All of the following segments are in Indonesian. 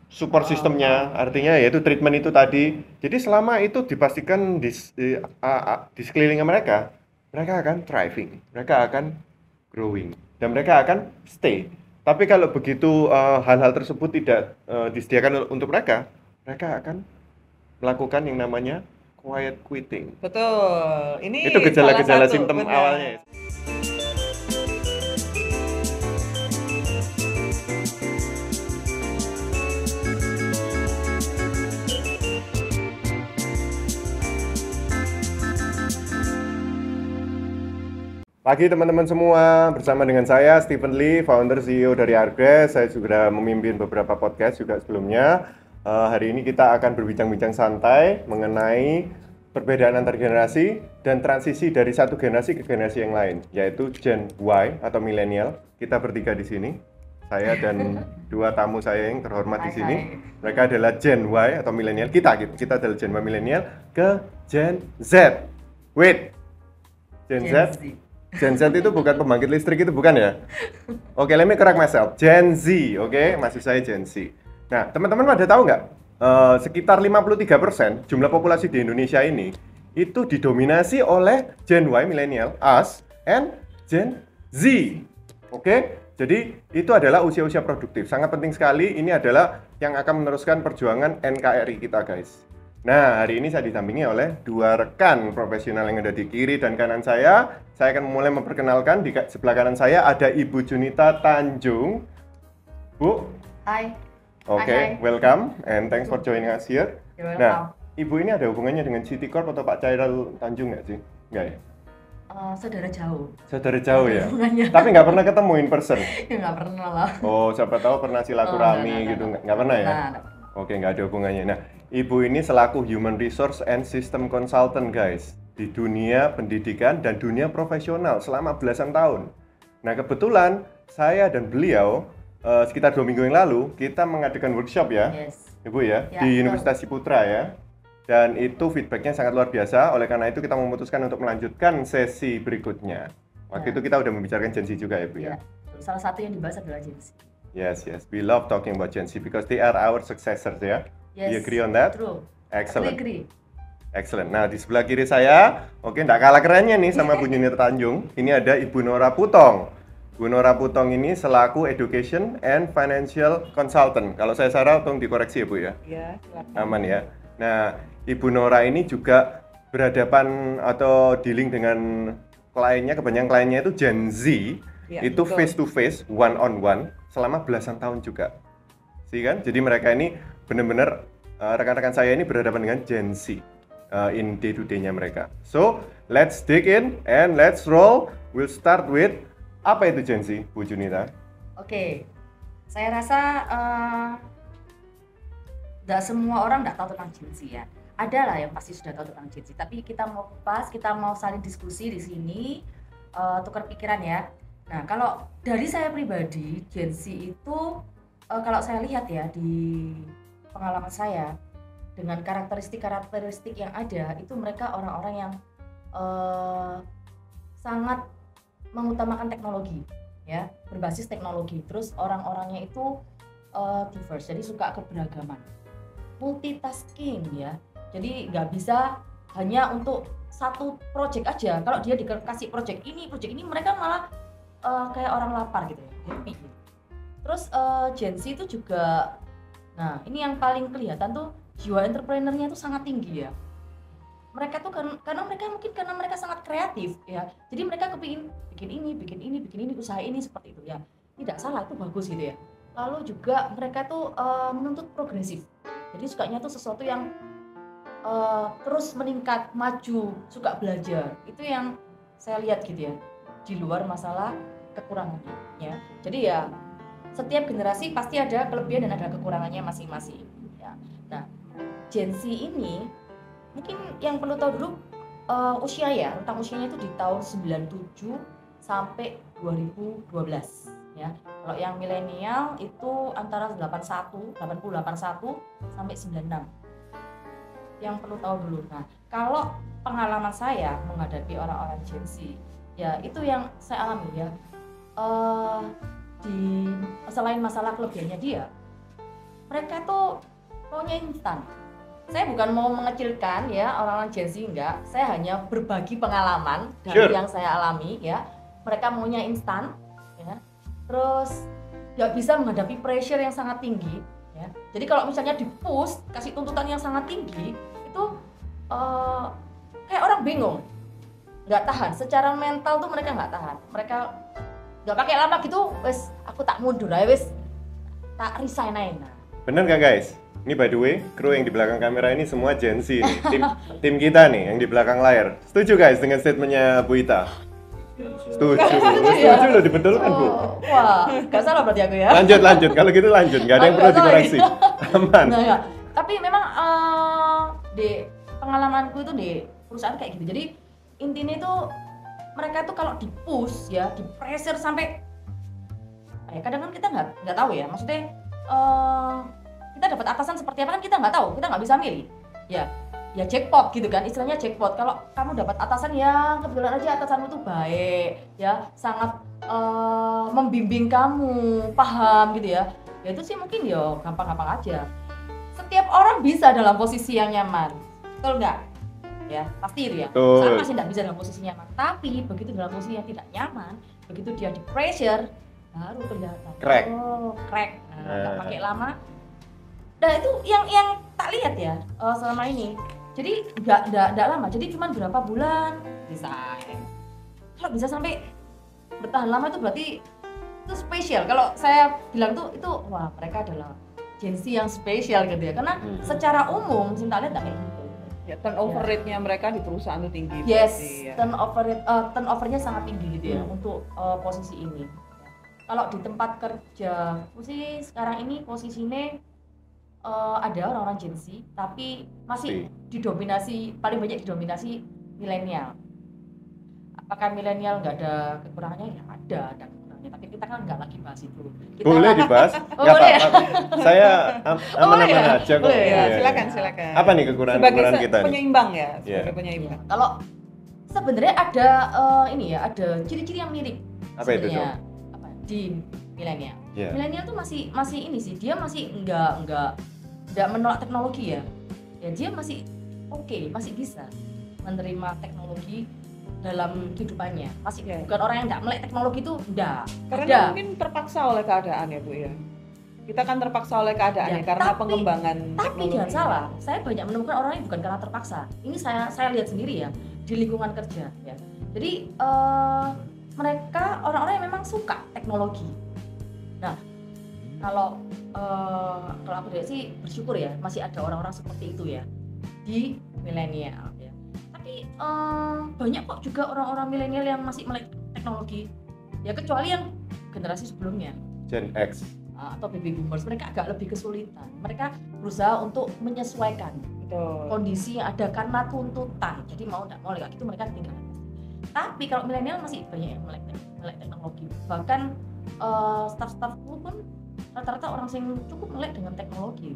support sistemnya, artinya yaitu treatment itu tadi. Jadi selama itu dipastikan di sekeliling mereka, mereka akan thriving, mereka akan growing, dan mereka akan stay. Tapi kalau begitu hal-hal tersebut tidak disediakan untuk mereka, mereka akan melakukan yang namanya quiet quitting. Betul. Itu Ini salah gejala-gejala satu, simptom awalnya. benar. Pagi teman-teman semua, bersama dengan saya Stephen Lee, founder CEO dari Argres. Saya sudah memimpin beberapa podcast juga sebelumnya. Hari ini kita akan berbincang-bincang santai mengenai perbedaan antar generasi dan transisi dari satu generasi ke generasi yang lain, yaitu Gen Y atau milenial. Kita bertiga di sini, saya dan dua tamu saya yang terhormat di sini. Mereka adalah Gen Y atau milenial. Kita adalah Gen Y milenial ke Gen Z. Wait, Gen Z? Gen Z itu bukan pembangkit listrik, itu bukan ya? Oke, let me correct myself. Gen Z, oke? Maksud saya Gen Z. Nah, teman-teman pada tahu nggak? Sekitar 53% jumlah populasi di Indonesia ini itu didominasi oleh Gen Y, millennial, us, and Gen Z. Oke? Jadi, itu adalah usia-usia produktif. Sangat penting sekali, ini adalah yang akan meneruskan perjuangan NKRI kita, guys. Nah, hari ini saya didampingi oleh dua rekan profesional yang ada di kiri dan kanan saya. Saya akan mulai memperkenalkan. Di sebelah kanan saya ada Ibu Junita Tanjung. Bu. Hai. Oke, welcome and thanks for joining us here. You're Nah, welcome. Ibu ini ada hubungannya dengan City Corp atau Pak Cairul Tanjung nggak sih? Nggak ya? Saudara jauh. Saudara jauh ya? Hubungannya. Tapi nggak pernah ketemu in person? Ya nggak pernah lah. Oh, siapa tahu pernah silaturahmi gitu. Nggak pernah ya? Nggak pernah. Oke, nggak ada hubungannya. Nah, Ibu ini selaku Human Resource and System Consultant, guys, di dunia pendidikan dan dunia profesional selama belasan tahun. Nah, kebetulan saya dan beliau sekitar 2 minggu yang lalu kita mengadakan workshop ya, Yes. Ibu ya, Ya, di betul. Universitas Ciputra ya. Dan itu feedbacknya sangat luar biasa. Oleh karena itu kita memutuskan untuk melanjutkan sesi berikutnya. Waktu Ya. itu kita udah membicarakan Gen Z juga ya, Bu ya. Ya. Salah satu yang dibahas adalah Gen Z. Yes, we love talking about Gen Z because they are our successors ya. Yes. Do you agree on that? True. Excellent. I agree. Excellent. Nah, di sebelah kiri saya, oke, nggak kalah kerennya nih sama Bu Junita Tanjung. Ini ada Ibu Nora Putong. Bu Nora Putong ini selaku Education and Financial Consultant. Kalau saya salah, tolong dikoreksi ya, Bu ya. Ya, silakan. Aman ya. Nah, Ibu Nora ini juga berhadapan atau dealing dengan kliennya, kebanyakan kliennya itu Gen Z. Ya, Itu betul. face to face, one on one selama belasan tahun juga. Sih kan? Jadi mereka ini benar-benar rekan-rekan saya ini berhadapan dengan Gen Z in day to day-nya mereka. So, let's dig in and let's roll. We'll start with apa itu Gen Z, Bu Junita? Oke. Saya rasa nggak semua orang nggak tahu tentang Gen Z ya. Ada lah yang pasti sudah tahu tentang Gen Z. Tapi kita mau kupas, kita mau saling diskusi di sini, tukar pikiran ya. Nah, kalau dari saya pribadi, Gen Z itu kalau saya lihat ya di pengalaman saya dengan karakteristik yang ada, itu mereka orang-orang yang sangat mengutamakan teknologi, ya, berbasis teknologi. Terus orang-orangnya itu diverse, jadi suka keberagaman, multitasking ya. Jadi nggak bisa hanya untuk satu project aja. Kalau dia dikasih project ini, mereka malah kayak orang lapar gitu ya, happy gitu. Terus Gen Z itu juga, nah ini yang paling kelihatan tuh jiwa entrepreneurnya itu sangat tinggi ya. Mereka tuh karena mereka sangat kreatif ya. Jadi mereka kepingin bikin ini, usaha ini seperti itu ya. Tidak salah, itu bagus gitu ya. Lalu juga mereka tuh menuntut progresif. Jadi sukanya tuh sesuatu yang terus meningkat, maju, suka belajar. Itu yang saya lihat gitu ya. Di luar masalah kekurangannya ya. Jadi ya setiap generasi pasti ada kelebihan dan ada kekurangannya masing-masing ya. Nah, Gen Z ini mungkin yang perlu tahu dulu usia ya, rentang usianya itu di tahun 97 sampai 2012 ya. Kalau yang milenial itu antara 81 sampai 96. Yang perlu tahu dulu. Nah, kalau pengalaman saya menghadapi orang-orang Gen Z, ya itu yang saya alami ya. Selain masalah kelebihannya dia, mereka tuh maunya instan. Saya bukan mau mengecilkan ya orang-orang Gen Z, enggak. Saya hanya berbagi pengalaman dari yang saya alami ya. Mereka maunya instan ya. Terus nggak bisa menghadapi pressure yang sangat tinggi ya. Jadi kalau misalnya di-push, kasih tuntutan yang sangat tinggi, itu kayak orang bingung. Nggak tahan, secara mental tuh mereka nggak tahan. Mereka nggak pakai lama gitu, wes aku tak mundur aja, wes tak resign aja. Bener nggak guys? Ini by the way, kru yang di belakang kamera ini semua Gen Z nih. Tim kita nih yang di belakang layar. Setuju guys dengan statementnya Bu Ita? Setuju. Setuju loh, dibetulkan Bu. Wah, nggak salah berarti aku ya. Lanjut. Kalau gitu lanjut, nggak ada yang perlu dikoreksi. Aman. Nah, tapi memang di pengalamanku itu di perusahaan kayak gitu. Jadi intinya itu mereka tuh kalau di-push ya, di-pressure sampai kadang kan kita nggak tahu ya. Maksudnya kita dapat atasan seperti apa kan kita nggak tahu, kita nggak bisa milih ya jackpot gitu kan, istilahnya jackpot. Kalau kamu dapat atasan yang kebetulan aja atasanmu tuh baik ya, sangat membimbing kamu, paham gitu ya itu sih mungkin ya gampang-gampang aja. Setiap orang bisa dalam posisi yang nyaman, betul nggak ya? Pasti itu ya, saya masih nggak bisa dalam posisi nyaman, tapi begitu dalam posisi yang tidak nyaman, begitu dia di pressure baru kelihatan crack. Nggak pakai lama. Nah itu yang tak lihat ya selama ini. Jadi nggak lama. Jadi cuma berapa bulan resign. Kalau bisa sampai bertahan lama itu berarti itu spesial. Kalau saya bilang tuh itu wah mereka adalah Gen Z yang spesial gitu ya. Karena secara umum tak lihat kayak gitu. Ya, turnover rate-nya mereka di perusahaan itu tinggi. Yes, berarti, ya. turnover-nya sangat tinggi gitu ya untuk posisi ini. Kalau di tempat kerja, sih sekarang ini posisinya ada orang-orang Gen Z, tapi masih didominasi, paling banyak didominasi milenial. Apakah milenial nggak ada kekurangannya? Ya ada kekurangannya, tapi kita kan nggak lagi bahas itu. Boleh dibahas? Nggak apa-apa. Saya aman-aman aja kok. Ya, silakan. Apa nih kekurangan kita? Sebagai penyeimbang ya, sebagai penyeimbang. Kalau sebenarnya ada ini ya, ada ciri-ciri yang mirip. Apa itu Cok? Di milenial. Yeah. Milenial tuh masih ini sih, dia masih enggak menolak teknologi ya. Ya dia masih oke, masih bisa menerima teknologi dalam kehidupannya. Masih bukan orang yang enggak melek teknologi itu enggak. Karena mungkin terpaksa oleh keadaan ya Bu ya. Kita kan terpaksa oleh keadaan ya, karena pengembangan teknologi. Tapi jangan salah, saya banyak menemukan orang yang bukan karena terpaksa. Ini saya lihat sendiri ya di lingkungan kerja ya. Jadi mereka orang-orang yang memang suka teknologi. Nah, kalau aku lihat sih bersyukur ya masih ada orang-orang seperti itu ya di milenial ya. Tapi banyak kok juga orang-orang milenial yang masih melek teknologi. Ya kecuali yang generasi sebelumnya. Gen X atau baby boomers, mereka agak lebih kesulitan. Mereka berusaha untuk menyesuaikan kondisi yang ada karena tuntutan. Jadi mau tidak mau kayak gitu mereka ketinggalan. Tapi kalau milenial masih banyak yang melek teknologi. Bahkan staff-staffku pun rata-rata orang yang cukup melek dengan teknologi.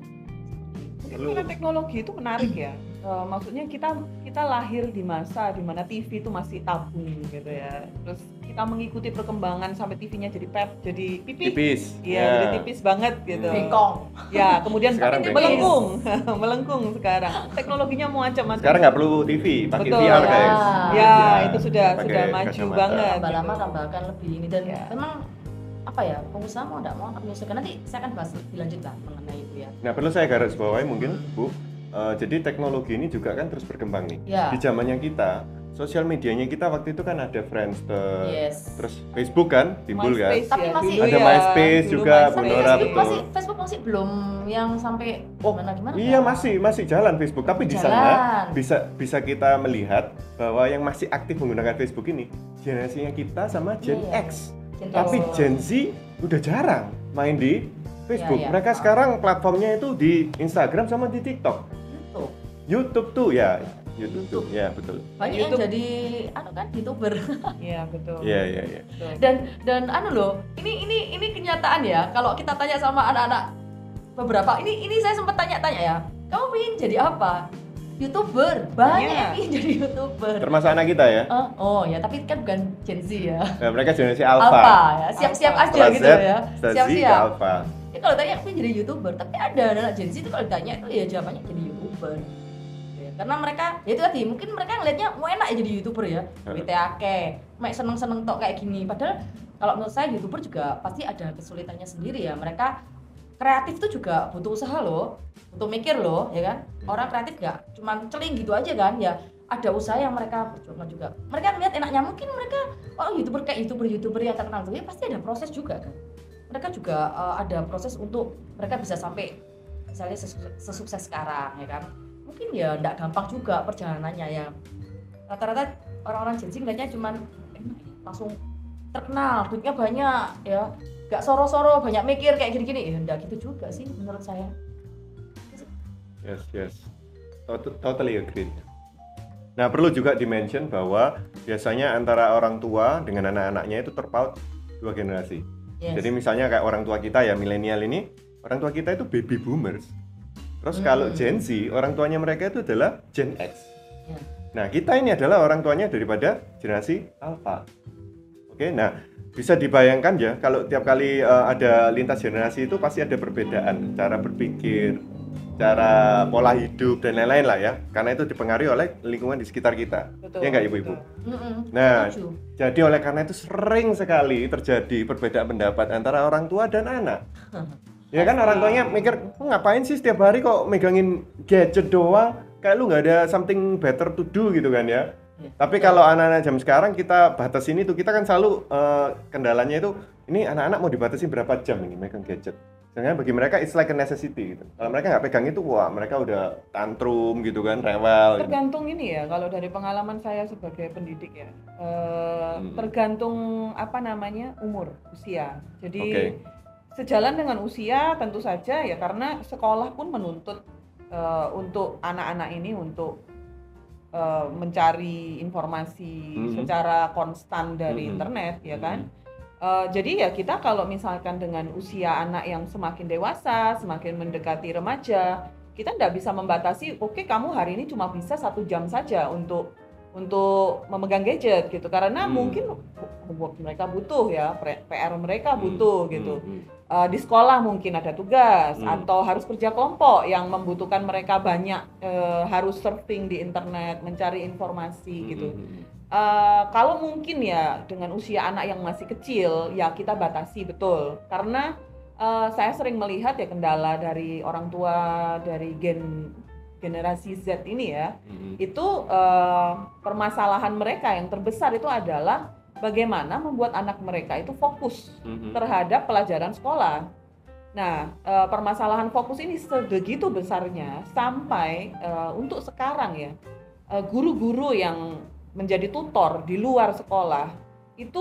Dengan teknologi itu menarik ya. Maksudnya kita lahir di masa dimana TV itu masih tabung gitu ya. Terus kita mengikuti perkembangan sampai TV-nya jadi tipis. Iya, jadi tipis banget gitu. Bengkong. Ya, kemudian melengkung. Melengkung sekarang. Teknologinya mau macam-macam. Sekarang nggak perlu TV, pakai VR guys. Ya, itu sudah maju banget. Tambah lama tambahkan lebih ini dan memang apa ya, pengusaha mau nggak mau akan menyesuaikan. Nanti saya akan bahas lebih lanjut lah mengenai itu ya. Nah, perlu saya garis bawahi mungkin Bu, jadi teknologi ini juga kan terus berkembang nih. Di zamannya kita, sosial medianya kita waktu itu kan ada Friendster, terus Facebook kan timbul kan. Tapi masih ada MySpace juga, Bu Nora, betul. Facebook masih belum yang sampai gimana. Iya, masih jalan Facebook, tapi di sana bisa kita melihat bahwa yang masih aktif menggunakan Facebook ini generasinya kita sama Gen X. Tapi Gen Z udah jarang main di Facebook. Mereka sekarang platformnya itu di Instagram sama di TikTok. YouTube tuh ya, YouTube. Ya, betul. Banyak yang jadi YouTuber. Iya, betul. Iya. Dan loh, ini kenyataan ya. Kalau kita tanya sama anak-anak beberapa, ini saya sempat tanya-tanya ya. Kamu ingin jadi apa? YouTuber, banyak yang ingin jadi YouTuber. Termasuk anak kita ya? Oh ya, tapi kan bukan Gen Z ya. Mereka generasi Alpha ya, siap-siap aja gitu ya. Siap-siap. Alpha. Ya, kalau tanya aku jadi YouTuber, tapi ada anak Gen Z itu kalau ditanya itu ya jawabannya jadi YouTuber. Ya, karena mereka ya itu tadi mungkin mereka ngelihatnya mau enak ya jadi YouTuber ya. WTAke, mek seneng-seneng tok kayak gini. Padahal kalau menurut saya YouTuber juga pasti ada kesulitannya sendiri ya. Mereka kreatif tuh juga butuh usaha loh, butuh mikir loh, ya kan? Orang kreatif gak cuman celing gitu aja kan, ya ada usaha yang mereka perjuangkan juga. Mereka ngeliat enaknya, mungkin mereka YouTuber kayak YouTuber yang terkenal itu ya pasti ada proses juga kan. Mereka juga ada proses untuk mereka bisa sampai misalnya sesukses sekarang ya kan. Mungkin ya enggak gampang juga perjalanannya ya. Rata-rata orang-orang Gen Z ngeliatnya cuman langsung terkenal, duitnya banyak ya. Gak soro-soro, banyak mikir kayak gini-gini, ya enggak gitu juga sih menurut saya. Yes. Totally agree. Nah, perlu juga di-mention bahwa biasanya antara orang tua dengan anak-anaknya itu terpaut 2 generasi. Yes. Jadi misalnya kayak orang tua kita ya, milenial ini, orang tua kita itu baby boomers. Terus kalau Gen Z, orang tuanya mereka itu adalah Gen X. Yeah. Nah, kita ini adalah orang tuanya daripada generasi Alpha. Oke, nah bisa dibayangkan ya, kalau tiap kali ada lintas generasi itu pasti ada perbedaan cara berpikir, cara pola hidup dan lain-lain lah ya, karena itu dipengaruhi oleh lingkungan di sekitar kita. Betul, ya nggak ibu-ibu? Mm-mm. Nah, Setuju. jadi oleh karena itu sering sekali terjadi perbedaan pendapat antara orang tua dan anak. Ya kan, orang tuanya mikir, ngapain sih setiap hari kok megangin gadget doang, kayak lu nggak ada something better to do gitu kan ya. Tapi kalau anak-anak jam sekarang kita batasin itu, kita kan selalu kendalanya itu, ini anak-anak mau dibatasi berapa jam ini megang gadget. Sehingga bagi mereka it's like a necessity gitu. Kalau mereka nggak pegang itu, wah mereka udah tantrum gitu kan, rewel. Tergantung ini ya, kalau dari pengalaman saya sebagai pendidik ya, tergantung umur, usia. Jadi sejalan dengan usia tentu saja ya, karena sekolah pun menuntut untuk anak-anak ini untuk mencari informasi secara konstan dari internet ya kan. Jadi ya kita kalau misalkan dengan usia anak yang semakin dewasa, semakin mendekati remaja, kita tidak bisa membatasi, oke, kamu hari ini cuma bisa 1 jam saja untuk memegang gadget gitu, karena mungkin homework mereka butuh ya, PR mereka butuh gitu. Di sekolah mungkin ada tugas atau harus kerja kelompok yang membutuhkan mereka banyak harus surfing di internet, mencari informasi gitu. Kalau mungkin ya dengan usia anak yang masih kecil ya kita batasi betul, karena saya sering melihat ya kendala dari orang tua dari generasi Z ini ya, itu permasalahan mereka yang terbesar itu adalah bagaimana membuat anak mereka itu fokus terhadap pelajaran sekolah. Nah, permasalahan fokus ini sebegitu besarnya sampai untuk sekarang ya, guru-guru yang menjadi tutor di luar sekolah itu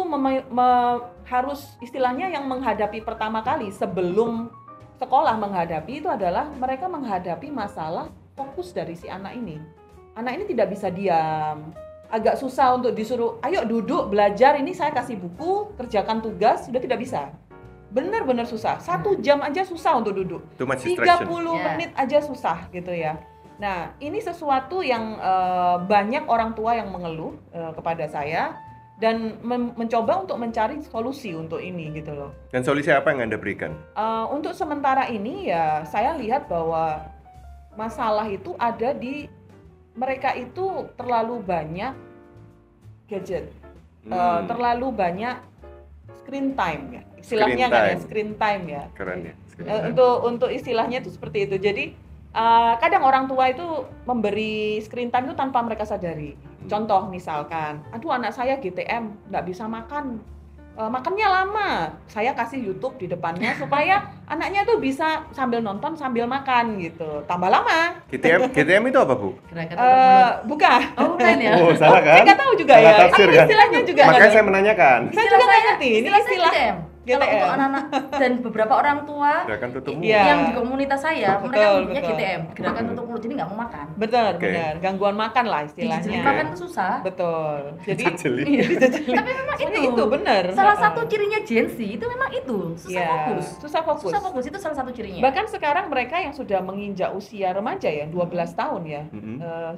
harus istilahnya yang menghadapi pertama kali sebelum sekolah menghadapi itu adalah mereka menghadapi masalah fokus dari si anak ini. Anak ini tidak bisa diam. Agak susah untuk disuruh, ayo duduk belajar, ini saya kasih buku, kerjakan tugas, sudah tidak bisa. Benar-benar susah. 1 jam aja susah untuk duduk. 30 menit aja susah gitu ya. Nah, ini sesuatu yang banyak orang tua yang mengeluh kepada saya dan mencoba untuk mencari solusi untuk ini gitu loh. Dan solusi apa yang Anda berikan? Untuk sementara ini ya saya lihat bahwa masalah itu ada di mereka itu terlalu banyak gadget, terlalu banyak screen time ya, istilahnya kan ya, screen time ya. Keren ya. Untuk istilahnya itu seperti itu. Jadi kadang orang tua itu memberi screen time itu tanpa mereka sadari. Contoh misalkan, aduh anak saya GTM nggak bisa makan. Makannya lama, saya kasih YouTube di depannya supaya anaknya tuh bisa sambil nonton sambil makan gitu, tambah lama. GTM itu apa, Bu? Bukan. Oh, bukan ya? Oh, salah kan? Saya nggak tahu juga salah ya. tafsir, kan? Istilahnya juga. Makanya saya menanyakan. Saya juga nggak ngerti. Ini istilah GTM. Kalau untuk anak-anak dan beberapa orang tua Gerakan tutup mulut. yang di komunitas saya, mereka punya betul. GTM, gerakan tutup mulut, jadi nggak mau makan. Benar, gangguan makan lah istilahnya. Dijeli makan itu susah. Betul. Jadi Tapi memang itu benar. Salah satu cirinya Gen Z itu memang itu, susah fokus. Susah fokus. Susah fokus itu salah satu cirinya. Bahkan sekarang mereka yang sudah menginjak usia remaja ya, 12 tahun ya,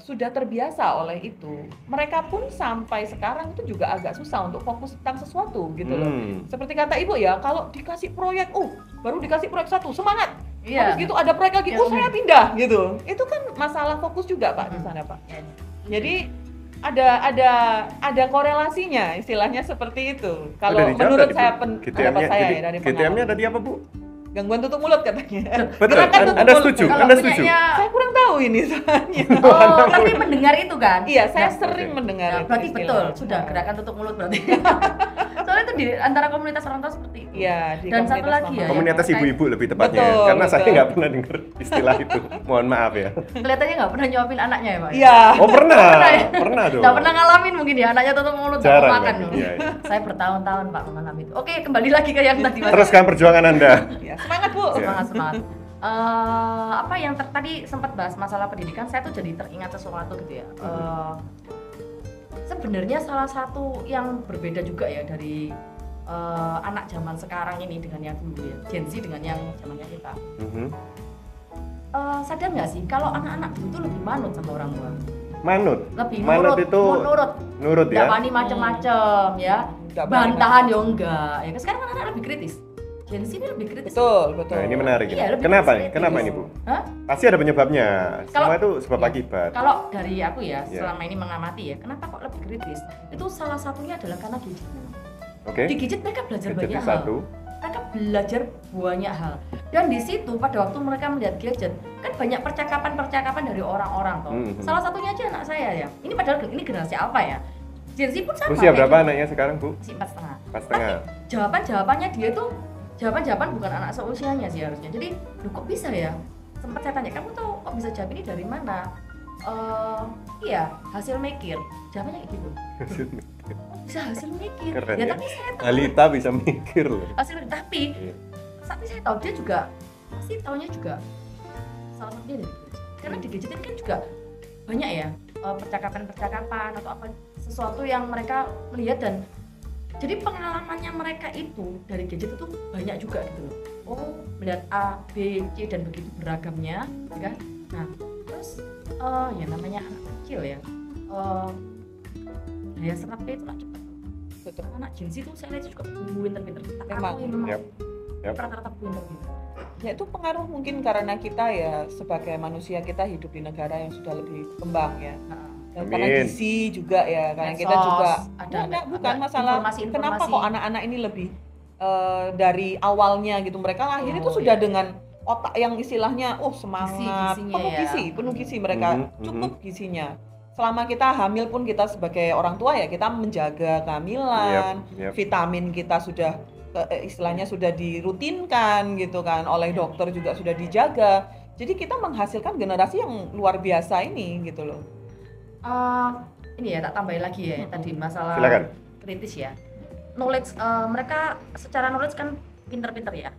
sudah terbiasa oleh itu. Mereka pun sampai sekarang itu juga agak susah untuk fokus tentang sesuatu gitu loh. Seperti kata Ibu ya, kalau dikasih proyek, baru dikasih proyek 1, semangat. Iya. Habis gitu ada proyek lagi, Ya, saya pindah gitu. Itu kan masalah fokus juga Pak di sana Pak. Jadi ada korelasinya, istilahnya seperti itu. Kalau menurut saya pendapat saya ya dari pengalaman. GTM-nya tadi apa Bu? Gangguan tutup mulut katanya. Betul. Gerakan tutup Anda mulut. setuju? Kalau Anda setuju? punyanya- Saya kurang tahu ini soalnya. Oh, tapi mendengar itu kan? Iya, saya Nah, sering oke. mendengar Nah, itu berarti istilah. betul, sudah gerakan tutup mulut berarti. Soalnya itu di antara komunitas orang tua seperti itu. Iya, di Dan satu komunitas lagi mama. ya, Komunitas yang ibu-ibu lebih tepatnya. Betul, Karena saya betul. nggak pernah dengar istilah itu. Mohon maaf ya. Kelihatannya nggak pernah nyuapin anaknya ya Pak? Iya. Oh pernah, Pernah ya? pernah dong. Nggak pernah ngalamin mungkin ya, anaknya tutup mulut nggak Jarang mau makan. kan? loh. Iya, iya. Saya bertahun-tahun Pak mengalami itu. Oke, kembali lagi ke yang tadi Mas. Teruskan perjuangan Anda. Ya, semangat Bu. Iya. Semangat. Apa yang tadi sempat bahas masalah pendidikan, saya tuh jadi teringat sesuatu gitu ya. Sebenarnya salah satu yang berbeda juga ya dari anak zaman sekarang ini dengan yang dulu ya, Gen Z dengan yang zamannya kita. Mhm. Sadar nggak sih kalau anak-anak dulu tuh lebih manut sama orang tua, Manut. lebih Manut itu nurut nggak ya. wani macem-macem ya, Nggak berani bantahan ya enggak. Ya sekarang anak-anak lebih kritis. Gen Z ini lebih kritis. Betul, betul. Nah, ini menarik. Iya, ini. lebih Kenapa nih? kritis. Kenapa ini, Bu? Hah? Pasti ada penyebabnya. Semua Kalau- itu sebab iya. akibat. Kalau dari aku ya, Iya. selama ini mengamati ya, kenapa kok lebih kritis? Itu salah satunya adalah karena gadget. Oke. Di gadget mereka belajar Gadget banyak itu hal. satu. Mereka belajar banyak hal. Dan di situ pada waktu mereka melihat gadget, kan banyak percakapan-percakapan dari orang-orang toh. Mhm. Salah satunya aja anak saya ya. Ini padahal ini generasi apa ya? Gen Z pun sama. Usia kayak berapa gitu. anaknya sekarang, Bu? Masih 4,5. Pas tengah. Jawaban-jawabannya dia tuh jawaban-jawaban bukan anak seusianya sih harusnya. Jadi, loh kok bisa ya? Sempat saya tanya, kamu tahu kok bisa jawab ini dari mana? Iya, hasil mikir. Jawabannya kayak gitu. Oh, bisa hasil mikir. Keren ya, ya. tapi saya tahu Alita bisa mikir loh. hasil tapi Iya. tapi saya tahu dia juga pasti taunya juga salah satunya dari gadget. Karena di gadget ini kan juga banyak ya percakapan-percakapan atau apa sesuatu yang mereka melihat dan jadi pengalamannya mereka itu dari gadget itu banyak juga gitu loh. Oh, melihat A, B, C dan begitu beragamnya, ya kan? Nah, terus ya namanya anak kecil ya. Daya serapnya itu lah cepat. Betul. Anak Gen Z itu saya lihat juga pinter-pinter. Tak Memang. akui memang Yap. Yap. rata-rata pinter-pinter. Ya itu pengaruh mungkin karena kita ya sebagai manusia kita hidup di negara yang sudah lebih berkembang ya. Nah, Dan Amin. karena gizi juga ya, karena kita medsos, juga ada bukan masalah informasi-informasi. kenapa kok anak-anak ini lebih dari awalnya gitu mereka lahir itu Oh, sudah iya. dengan otak yang istilahnya semangat, Gizi-gizinya penuh ya. gizi mereka Mhm, cukup gizinya. Selama kita hamil pun kita sebagai orang tua ya kita menjaga kehamilan, Yap. vitamin kita sudah istilahnya sudah dirutinkan gitu kan oleh dokter juga sudah dijaga. Jadi kita menghasilkan generasi yang luar biasa ini gitu loh. Ini ya tak tambahin lagi ya tadi masalah Silakan. kritis ya. Knowledge mereka secara knowledge kan pinter-pinter ya.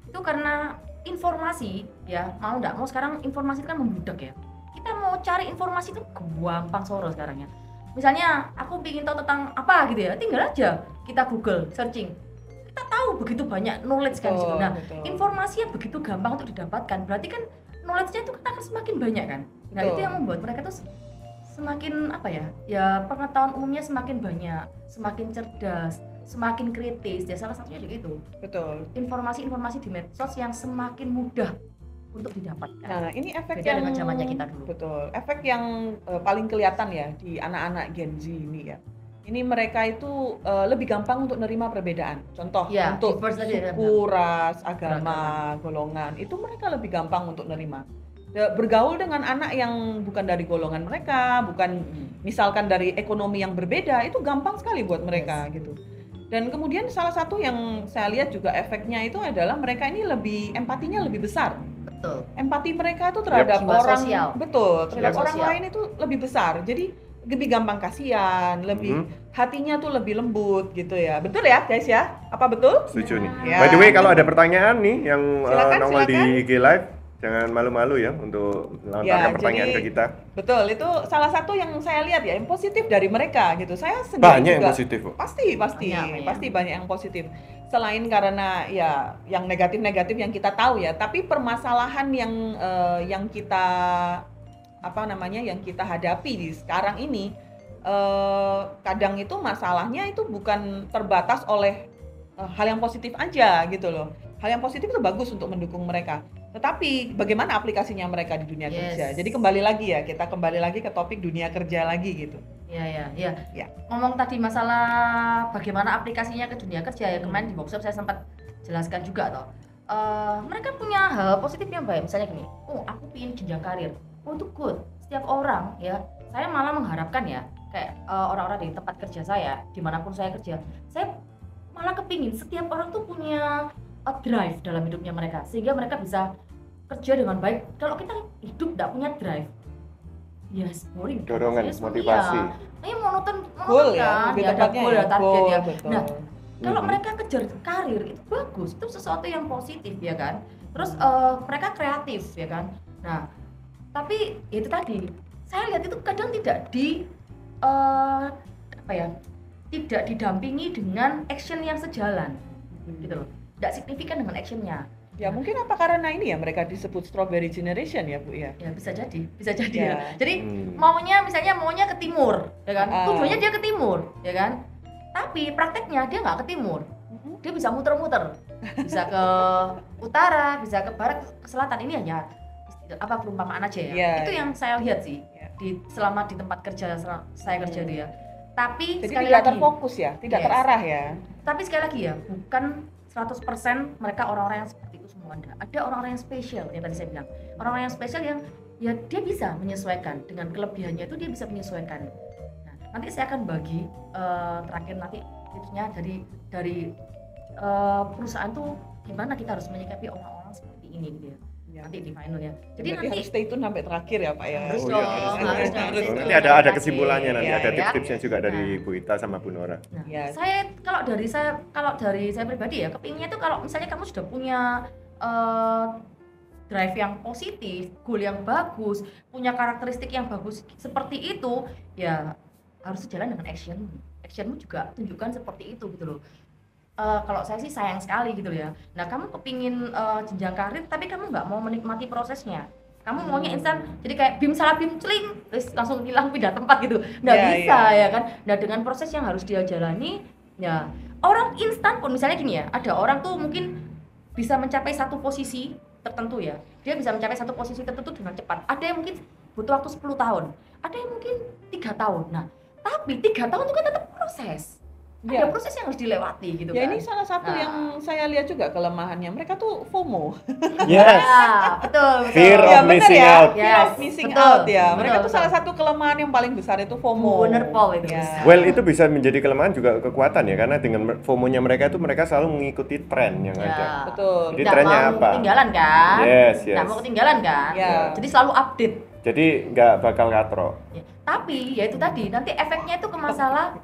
Itu karena informasi ya mau nggak mau sekarang informasi itu kan membludak ya. Kita mau cari informasi itu gampang soro sekarang ya. Misalnya aku ingin tahu tentang apa gitu ya, tinggal aja kita Google searching. Kita tahu begitu banyak knowledge kan di situ. Nah, Betul. informasi yang begitu gampang untuk didapatkan, berarti kan knowledge-nya itu kan akan semakin banyak kan. Nah, Betul. itu yang membuat mereka tuh semakin apa ya? Ya pengetahuan umumnya semakin banyak, semakin cerdas, semakin kritis. Ya salah satunya juga itu. Betul. Informasi-informasi di medsos yang semakin mudah untuk didapatkan. Nah, ini efek Beda yang dengan zamannya kita dulu. Betul. Efek yang paling kelihatan ya di anak-anak Gen Z ini ya. Ini mereka itu lebih gampang untuk nerima perbedaan. Contoh Ya, untuk diverse tadi ya, suku, ras, agama, golongan, itu mereka lebih gampang untuk nerima. Bergaul dengan anak yang bukan dari golongan mereka, bukan misalkan dari ekonomi yang berbeda, itu gampang sekali buat mereka gitu. Dan kemudian salah satu yang saya lihat juga efeknya itu adalah mereka ini lebih empatinya lebih besar. Betul. Empati mereka itu terhadap Jiwa orang sosial. betul terhadap Jiwa orang sosial. lain itu lebih besar. Jadi lebih gampang kasihan, lebih hatinya tuh lebih lembut gitu ya. Betul ya guys ya? Apa betul? Setuju nih. Ya. By the way, kalau ada pertanyaan nih yang Silakan, nongol di silakan. IG Live, jangan malu-malu ya untuk melontarkan Ya, pertanyaan jadi- ke kita. Betul, itu salah satu yang saya lihat ya, yang positif dari mereka gitu. Saya sendiri Banyak yang juga positif, Bu. pasti Banyak. pasti banyak yang positif. Selain karena ya yang negatif-negatif yang kita tahu ya, tapi permasalahan yang kita yang kita hadapi di sekarang ini kadang itu masalahnya itu bukan terbatas oleh hal yang positif aja gitu loh. hal yang positif itu bagus untuk mendukung mereka. Tetapi bagaimana aplikasinya mereka di dunia Yes. kerja? Jadi kembali lagi ya, kita kembali lagi ke topik dunia kerja lagi gitu. Ya. Ya. Ngomong tadi masalah bagaimana aplikasinya ke dunia kerja ya, kemarin di workshop saya sempat jelaskan juga toh. Mereka punya hal positif yang baik, misalnya gini, aku pingin jenjang karir, itu good. Setiap orang ya, saya malah mengharapkan ya, kayak orang-orang di tempat kerja saya, dimanapun saya kerja, saya malah kepingin setiap orang tuh punya drive dalam hidupnya mereka, sehingga mereka bisa kerja dengan baik. Kalau kita hidup tidak punya drive, ya boring. Dorongan, Yes, motivasi. Iya, monoton Goal ya, kan, lebih ya ada tepatnya goal, ya, ada target goal, ya. betul. Nah, kalau mereka kejar karir itu bagus, itu sesuatu yang positif ya kan. Terus mereka kreatif ya kan. Nah, tapi ya itu tadi, saya lihat itu kadang tidak tidak didampingi dengan action yang sejalan, gitu loh. Tidak signifikan dengan actionnya. Ya mungkin apa karena ini ya mereka disebut strawberry generation ya Bu ya? Ya bisa jadi Ya. ya. Jadi maunya ke timur, ya kan? Tujuannya dia ke timur, ya kan? Tapi prakteknya dia nggak ke timur, dia bisa muter-muter, bisa ke utara, bisa ke barat, ke selatan. Ini hanya perumpamaan aja ya. Ya, Itu ya. yang saya lihat sih Ya. selama di tempat kerja saya kerja itu ya. Tapi Jadi sekali tidak lagi, terfokus ya, tidak Yes. terarah ya. tapi sekali lagi ya, bukan 100% mereka orang-orang yang seperti itu semua. Ada orang-orang yang spesial yang tadi saya bilang. Orang-orang yang spesial yang ya dia bisa menyesuaikan dengan kelebihannya, itu dia bisa menyesuaikan. Nah, nanti saya akan bagi terakhir nanti tipsnya dari perusahaan tuh gimana kita harus menyikapi orang-orang seperti ini gitu ya. Ya. Nanti di final ya. Jadi Berarti nanti harus stay tune sampai terakhir ya Pak ya. Harus Oh, dong, iya, harus. harus dong. Harus. Nanti ada kesimpulannya, nanti Iya, ada ya. tips-tipsnya juga dari Nah. Bu Ita sama Bu Nora. Nah, Ya. kalau dari saya pribadi ya, kepinginnya tuh kalau misalnya kamu sudah punya drive yang positif, goal yang bagus, punya karakteristik yang bagus seperti itu, ya harus sejalan dengan actionmu. Actionmu juga tunjukkan seperti itu gitu loh. Kalau saya sih sayang sekali gitu ya. Nah, kamu kepingin jenjang karir, tapi kamu nggak mau menikmati prosesnya. Kamu maunya instan, jadi kayak bim salah bim celing, terus langsung hilang pindah tempat gitu. Nggak Ya, bisa ya. ya kan. Nah, dengan proses yang harus dia jalani, ya orang instan pun misalnya gini ya, ada orang tuh mungkin bisa mencapai satu posisi tertentu ya. Dia bisa mencapai satu posisi tertentu dengan cepat. Ada yang mungkin butuh waktu 10 tahun, ada yang mungkin 3 tahun. Nah, tapi 3 tahun itu kan tetap proses. Ya. Ada proses yang harus dilewati gitu Ya kan. ini salah satu Nah. yang saya lihat juga kelemahannya. Mereka tuh FOMO. Yes. Ya, betul. Fear of Ya, bener missing ya. out. Fear of Yes, missing betul, out ya. betul, Mereka tuh betul. salah satu kelemahan yang paling besar itu FOMO. Bener, Paul, itu. Ya. Well, itu bisa menjadi kelemahan juga kekuatan ya, karena dengan FOMO-nya mereka itu mereka selalu mengikuti tren yang ada. Betul. Jadi Nggak trennya mau apa? ketinggalan kan? Yes, Nggak yes. mau ketinggalan kan? Ya. Jadi selalu update. Jadi nggak bakal katro. Ya. Tapi ya itu tadi, nanti efeknya itu ke masalah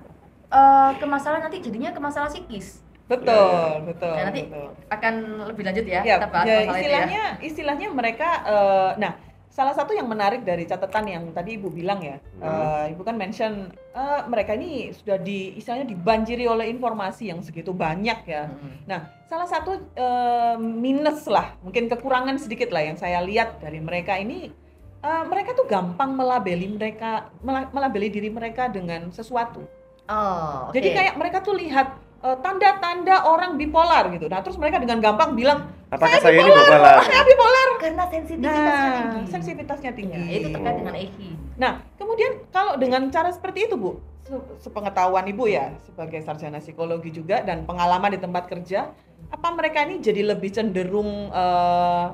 nanti jadinya ke masalah psikis. Betul, betul. Ya, nanti betul. akan lebih lanjut ya, Ya, kita bahas ya, masalah itu ya. istilahnya mereka nah salah satu yang menarik dari catatan yang tadi Ibu bilang ya, Ibu kan mention mereka ini sudah istilahnya dibanjiri oleh informasi yang segitu banyak ya. Nah, salah satu minus lah, mungkin kekurangan sedikit lah yang saya lihat dari mereka ini, mereka tuh gampang melabeli diri mereka dengan sesuatu. Oh, oke. Jadi kayak mereka tuh lihat tanda-tanda orang bipolar gitu. Nah, terus mereka dengan gampang bilang, Apakah saya ini bipolar? saya bipolar. karena sensitivitasnya Nah, tinggi. sensitivitasnya tinggi. Ya, itu terkait dengan EKI. Nah, kemudian kalau dengan cara seperti itu, Bu, sepengetahuan Ibu ya, sebagai sarjana psikologi juga dan pengalaman di tempat kerja, apa mereka ini jadi lebih cenderung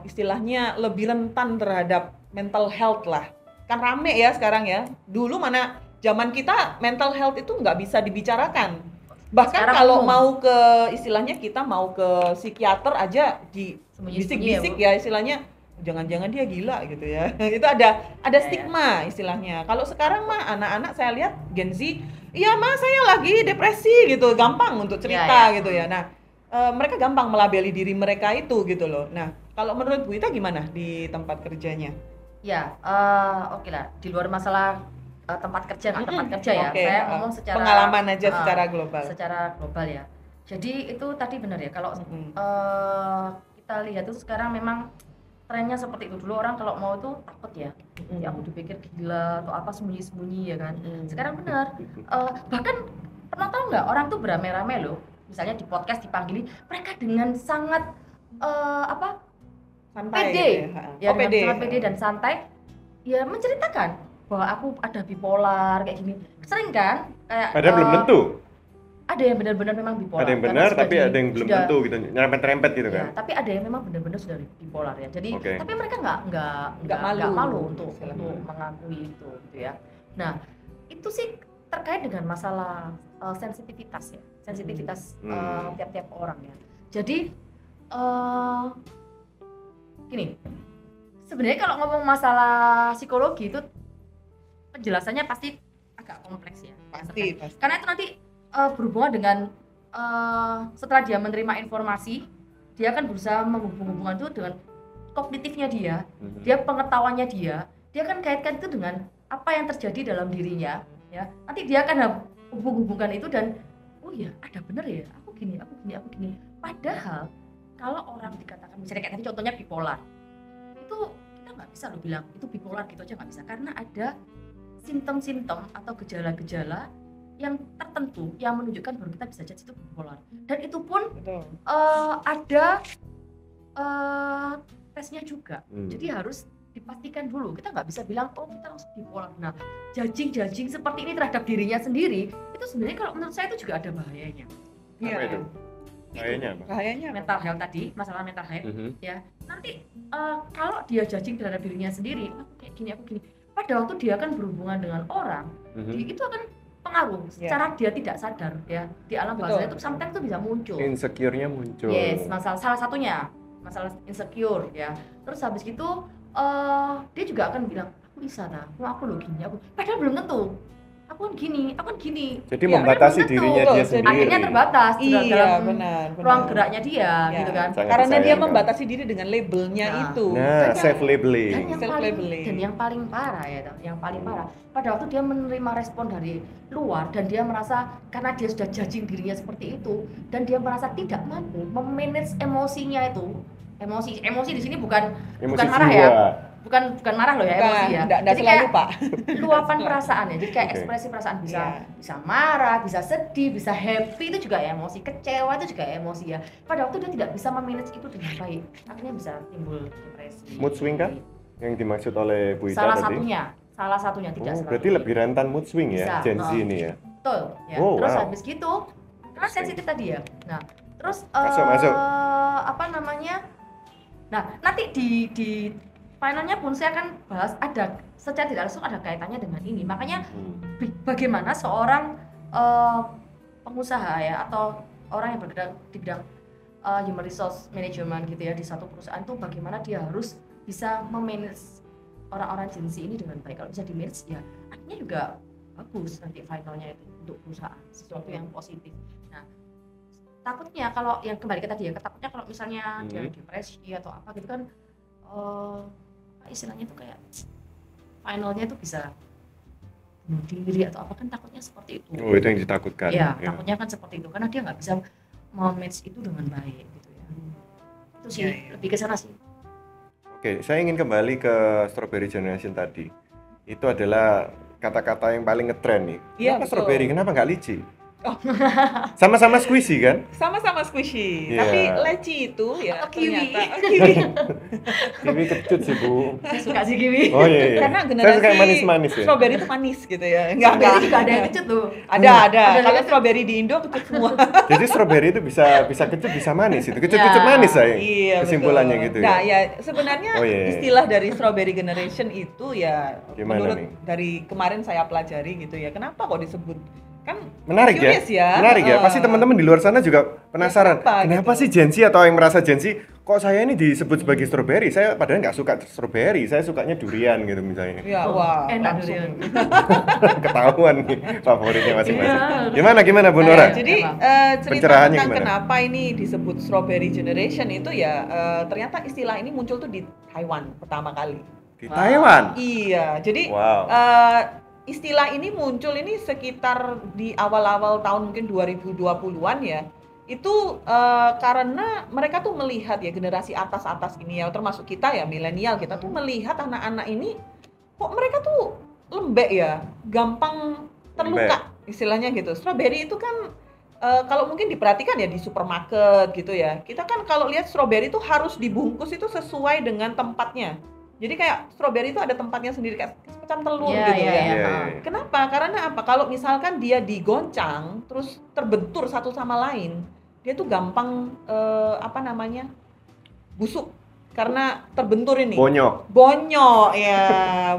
istilahnya lebih rentan terhadap mental health lah? Kan rame ya sekarang ya. Dulu mana zaman kita mental health itu nggak bisa dibicarakan. Bahkan Sekarang kalau umum. mau ke istilahnya kita mau ke psikiater aja di Sembunyi-sembunyi ya, bisik-bisik Bu? ya istilahnya, jangan-jangan dia gila gitu ya. Itu ada Ya, stigma istilahnya. Kalau sekarang mah anak-anak saya lihat Gen Z, iya mah saya lagi depresi gitu, gampang untuk cerita Ya. gitu ya. Nah, mereka gampang melabeli diri mereka itu gitu loh. Nah, kalau menurut Bu Ita gimana di tempat kerjanya? Ya, oke lah. Di luar masalah tempat kerja nggak tempat kerja ya. Oke, Saya ngomong secara pengalaman aja uh, secara global. Secara global ya. Jadi itu tadi benar ya. Kalau Mm-mm. kita lihat itu sekarang memang trennya seperti itu. Dulu orang kalau mau itu takut ya. Ya aku dipikir gila atau apa sembunyi-sembunyi ya kan. Sekarang benar. Bahkan pernah tahu nggak orang tuh beramai-ramai loh. Misalnya di podcast dipanggili, mereka dengan sangat apa Santai pede, gitu ya. ya Oh, dengan pede. sangat pede dan santai, ya menceritakan bahwa aku ada bipolar kayak gini. Sering kan kayak Padahal belum tentu. ada yang benar-benar memang bipolar. Ada yang karena benar sudah tapi ada yang belum sudah- tentu gitu. Nyerempet-nyerempet gitu ya, kan. tapi ada yang memang benar-benar sudah bipolar ya. Jadi Oke. tapi mereka nggak malu. malu untuk Istilahnya. mengakui itu gitu ya. Nah, itu sih terkait dengan masalah sensitivitas ya. Sensitivitas tiap-tiap orang ya. Jadi gini. Sebenarnya kalau ngomong masalah psikologi itu penjelasannya pasti agak kompleks ya. Pasti. Karena itu nanti berhubungan dengan setelah dia menerima informasi, dia akan berusaha menghubung-hubungkan itu dengan kognitifnya dia pengetahuannya dia akan kaitkan itu dengan apa yang terjadi dalam dirinya, ya. Nanti dia akan hubung-hubungkan itu dan oh ya ada bener ya, aku gini. Padahal kalau orang dikatakan misalnya kayak tadi contohnya bipolar, itu kita nggak bisa loh bilang itu bipolar gitu aja nggak bisa, karena ada simptom-simptom atau gejala-gejala yang tertentu yang menunjukkan baru kita bisa judge itu bipolar. Dan itu pun Betul. ada tesnya juga. Jadi harus dipastikan dulu. Kita nggak bisa bilang oh kita langsung bipolar. Nah, judging seperti ini terhadap dirinya sendiri itu sebenarnya kalau menurut saya itu juga ada bahayanya. Apa itu? Bahayanya apa? Bahayanya apa? Mental health tadi, masalah mental health ya. Nanti kalau dia judging terhadap dirinya sendiri, aku kayak gini, aku gini. Pada waktu dia akan berhubungan dengan orang, itu akan pengaruh secara dia tidak sadar ya. Di alam bawah sadar itu sometimes itu bisa muncul. Insecure-nya muncul. Yes, salah satunya masalah insecure ya. Terus habis gitu dia juga akan bilang aku bisa aku loh gini, aku padahal belum tentu. Aku kan gini. Jadi Ya, membatasi belum tentu. dirinya dia sendiri. Akhirnya terbatas dalam benar. ruang geraknya dia Ya. gitu kan. Sangat Karena dia disayangkan. membatasi diri dengan labelnya Nah. itu. Nah, Dan self labeling. Dan yang paling parah ya, yang paling parah pada waktu dia menerima respon dari luar dan dia merasa karena dia sudah judging dirinya seperti itu dan dia merasa tidak mampu memanage emosinya itu. Emosi di sini bukan marah jiwa. ya. Bukan marah loh ya, emosi ya. Enggak Jadi selalu, kayak Pak. luapan perasaan ya. Jadi kayak Oke. ekspresi perasaan bisa marah, bisa sedih, bisa happy, itu juga emosi. Kecewa itu juga emosi ya. Pada waktu dia tidak bisa memanage itu dengan baik, akhirnya bisa timbul depresi. Mood swing kan? Yang dimaksud oleh Bu Ita Salah tadi? salah satunya tidak selalu. Berarti lebih rentan mood swing ya, Bisa, Gen Z ini ya? Betul ya. Oh, Terus wow. habis gitu karena sensitif tadi ya. Nah, terus Masuk. apa namanya? Nah, nanti di finalnya pun saya akan bahas ada secara tidak langsung ada kaitannya dengan ini. Makanya bagaimana seorang pengusaha ya atau orang yang bergerak di bidang human resource management gitu ya di satu perusahaan itu bagaimana dia harus bisa memanage orang-orang Gen Z ini dengan baik. Kalau bisa di-manage ya akhirnya juga bagus nanti finalnya itu untuk perusahaan, sesuatu yang positif. Nah, takutnya kalau yang kembali ke tadi ya, takutnya kalau misalnya dia depresi atau apa gitu kan istilahnya itu kayak finalnya itu bisa bunuh diri atau apa kan takutnya seperti itu. Oh, itu yang ditakutkan. Ya, takutnya kan seperti itu karena dia nggak bisa memanage itu dengan baik gitu ya. Itu sih lebih ke sana sih. Oke, saya ingin kembali ke Strawberry Generation tadi. Itu adalah kata-kata yang paling ngetren nih. Iya, Kenapa betul. strawberry? Kenapa nggak lychee? Sama-sama squishy kan? Sama-sama squishy. Iya. Tapi leci itu ya Atau kiwi. ternyata kiwi. Kiwi kecut sih, Bu. Saya suka sih kiwi. Oh iya. Karena Saya generasi suka yang manis-manis ya. strawberry itu manis gitu ya. Strawberry juga ada yang kecut tuh. Ada. Ada Kalau yang strawberry di Indo kecut semua. Jadi strawberry itu bisa kecut, bisa manis itu. Kecut-kecut Ya. manis saya. Iya, Kesimpulannya betul. gitu Nah, ya. ya sebenarnya Oh, iya. istilah dari strawberry generation itu ya Gimana menurut nih? dari kemarin saya pelajari gitu ya. Kenapa kok disebut? Kan Menarik ya? curious ya. Menarik ya. Pasti teman-teman di luar sana juga penasaran. kenapa Kenapa gitu? sih Gen Z atau yang merasa Gen Z kok saya ini disebut sebagai strawberry? Saya padahal nggak suka strawberry. Saya sukanya durian gitu misalnya. Ya, wah, enak langsung. durian. Ketahuan nih favoritnya masing-masing. Iya. Gimana Bu Nora? Jadi Emang. cerita Pencerahannya tentang gimana? kenapa ini disebut strawberry generation itu ya ternyata istilah ini muncul tuh di Taiwan pertama kali. Di Taiwan. Iya, jadi Wow. istilah ini muncul ini sekitar di awal-awal tahun mungkin 2020-an ya. Itu karena mereka tuh melihat ya generasi atas-atas ini ya termasuk kita ya milenial kita tuh melihat anak-anak ini kok mereka tuh lembek ya, gampang terluka istilahnya gitu. Strawberry itu kan kalau mungkin diperhatikan ya di supermarket gitu ya. Kita kan kalau lihat stroberi itu harus dibungkus itu sesuai dengan tempatnya. Jadi kayak stroberi itu ada tempatnya sendiri kayak semacam telur Iya, gitu iya, ya. iya. Kenapa? Karena apa? Kalau misalkan dia digoncang terus terbentur satu sama lain, dia tuh gampang busuk karena terbentur ini. Bonyok ya,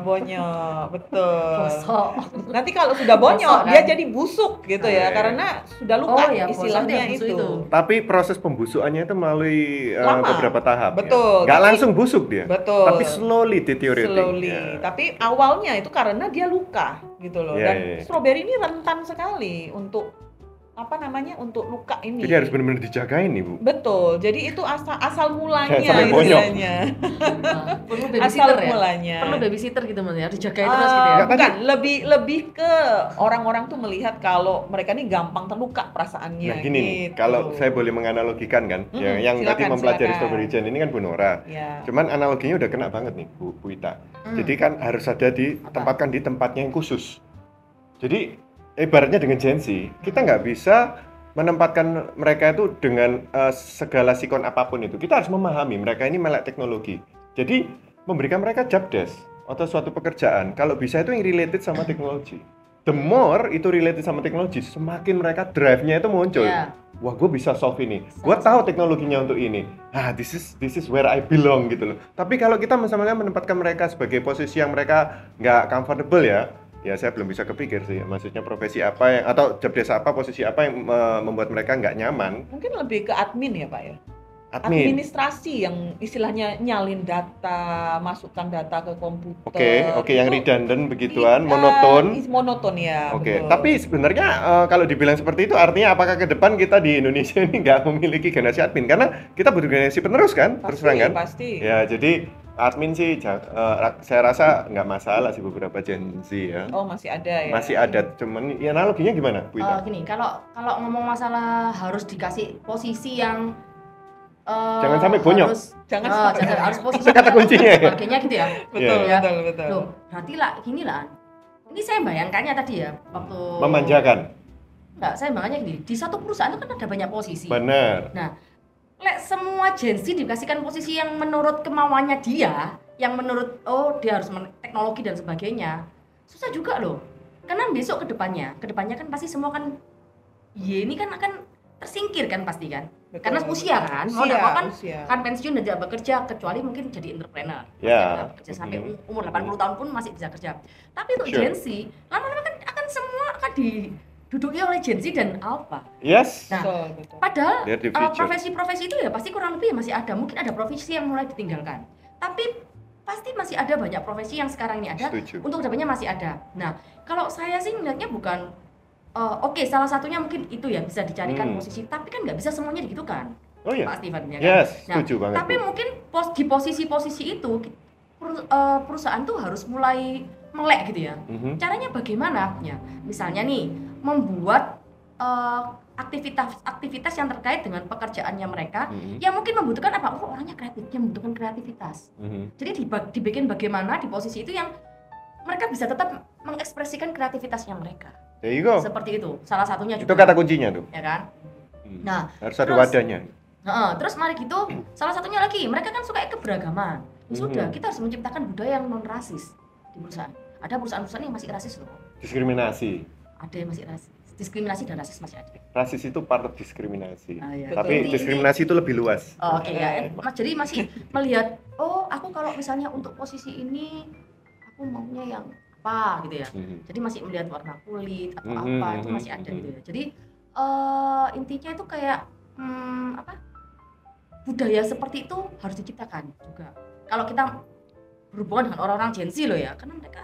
bonyok, betul. Bosok. Nanti kalau sudah bonyok, Bosok, dia kan? jadi busuk gitu ya, karena sudah luka Oh, ya, bosok istilahnya dia busuk itu. Tapi proses pembusukannya itu melalui Lama. beberapa tahap. Betul. Nggak Tapi- langsung busuk dia. Betul. Tapi slowly deteriorating. Slowly. Ya. Tapi awalnya itu karena dia luka gitu loh. Iya, Dan iya. stroberi ini rentan sekali untuk untuk luka ini. Jadi harus benar-benar dijagain nih, Bu. Betul. Jadi itu asal mulanya Jangan sampai bonyok. istilahnya. Nah, perlu Asal babysitter ya. mulanya. Perlu babysitter gitu Mas ya, dijagain terus gitu ya. Nggak, Bukan, lebih ke orang-orang tuh melihat kalau mereka ini gampang terluka perasaannya. Nah gini nih, gitu. kalau saya boleh menganalogikan kan, Mm-mm, yang tadi silakan, mempelajari silakan. strawberry jam ini kan Bu Nora. Ya. Cuman analoginya udah kena banget nih Bu Ita. Jadi kan harus ada ditempatkan di tempatnya yang khusus. Jadi ibaratnya dengan Gen Z, kita nggak bisa menempatkan mereka itu dengan segala sikon apapun itu. Kita harus memahami mereka ini melek teknologi. Jadi memberikan mereka job desk atau suatu pekerjaan, kalau bisa itu yang related sama teknologi. The more itu related sama teknologi, semakin mereka drive-nya itu muncul. Iya. Wah, gue bisa solve ini. Gue tahu teknologinya untuk ini. This is where I belong gitu loh. Tapi kalau kita misalnya menempatkan mereka sebagai posisi yang mereka nggak comfortable ya saya belum bisa kepikir sih. Maksudnya profesi apa yang atau job desk apa, posisi apa yang membuat mereka nggak nyaman. Mungkin lebih ke admin ya Pak ya? Admin. Administrasi yang istilahnya nyalin data, masukkan data ke komputer. Oke, yang Itu redundant begituan, iya, monoton. Monoton ya, Oke, betul. tapi sebenarnya kalau dibilang seperti itu artinya apakah ke depan kita di Indonesia ini nggak memiliki generasi admin? Karena kita butuh generasi penerus kan, terus terang kan? Pasti. Ya, jadi admin sih saya rasa nggak masalah sih beberapa Gen Z ya. Oh, masih ada ya. Masih ada, cuman ya analoginya gimana, Bu Ita? Gini, kalau ngomong masalah harus dikasih posisi yang Jangan sampai bonyok. Jangan sampai bonyok. harus posisi Kata kuncinya ya. sebagainya gitu ya. Betul, Iya. betul. Loh, berarti lah gini lah. Ini saya bayangkannya tadi ya waktu Memanjakan. Enggak, saya bayangkannya gini. Di satu perusahaan itu kan ada banyak posisi. Benar. Lek semua Gen Z dikasihkan posisi yang menurut kemauannya dia, yang menurut dia harus teknologi dan sebagainya, susah juga loh. Karena besok kedepannya kan pasti semua kan, ini kan akan tersingkir kan pasti kan. Betul. Karena usia kan, mau Usia, nggak mau kan usia. kan pensiun dan tidak bekerja kecuali mungkin jadi entrepreneur. Ya. Kerja sampai umur 80 tahun pun masih bisa kerja. Tapi untuk Sure. Gen Z, lama-lama kan akan semua akan diduduki oleh Gen Z dan Alpha. Yes. Nah, Betul. Padahal Lihat di future. profesi-profesi itu ya pasti kurang lebih masih ada. Mungkin ada profesi yang mulai ditinggalkan. Tapi pasti masih ada banyak profesi yang sekarang ini ada. Setuju. Untuk kedepannya masih ada. Nah, kalau saya sih melihatnya bukan oke, salah satunya mungkin itu ya bisa dicarikan posisi. Tapi kan nggak bisa semuanya digitukan. Oh iya. Pak Steven ya kan? Yes, Nah, setuju banget. tapi Bu. mungkin di posisi-posisi itu perusahaan tuh harus mulai melek gitu ya. Mhm. Caranya bagaimana? Ya, misalnya nih membuat aktivitas yang terkait dengan pekerjaannya mereka yang mungkin membutuhkan apa? Orangnya kreatif, yang membutuhkan kreativitas. Mhm. Jadi dibikin bagaimana di posisi itu yang mereka bisa tetap mengekspresikan kreativitasnya mereka. There you go. Seperti itu. Salah satunya Itu juga. kata kuncinya tuh. Ya kan? Nah, harus ada terus- wadahnya. terus mari gitu, salah satunya lagi, mereka kan suka keberagaman. Ya sudah, kita harus menciptakan budaya yang non rasis di perusahaan. Ada perusahaan-perusahaan yang masih rasis loh. Diskriminasi. Ada yang masih rasis. Diskriminasi dan rasis masih ada. Rasis itu part of diskriminasi. Iya. Tapi Betul. diskriminasi itu lebih luas. Oke ya, jadi masih melihat, aku kalau misalnya untuk posisi ini aku maunya yang apa gitu ya. Jadi masih melihat warna kulit atau apa itu masih ada gitu ya. Jadi intinya itu kayak budaya seperti itu harus diciptakan juga. Kalau kita berhubungan dengan orang-orang Gen Z loh ya, karena mereka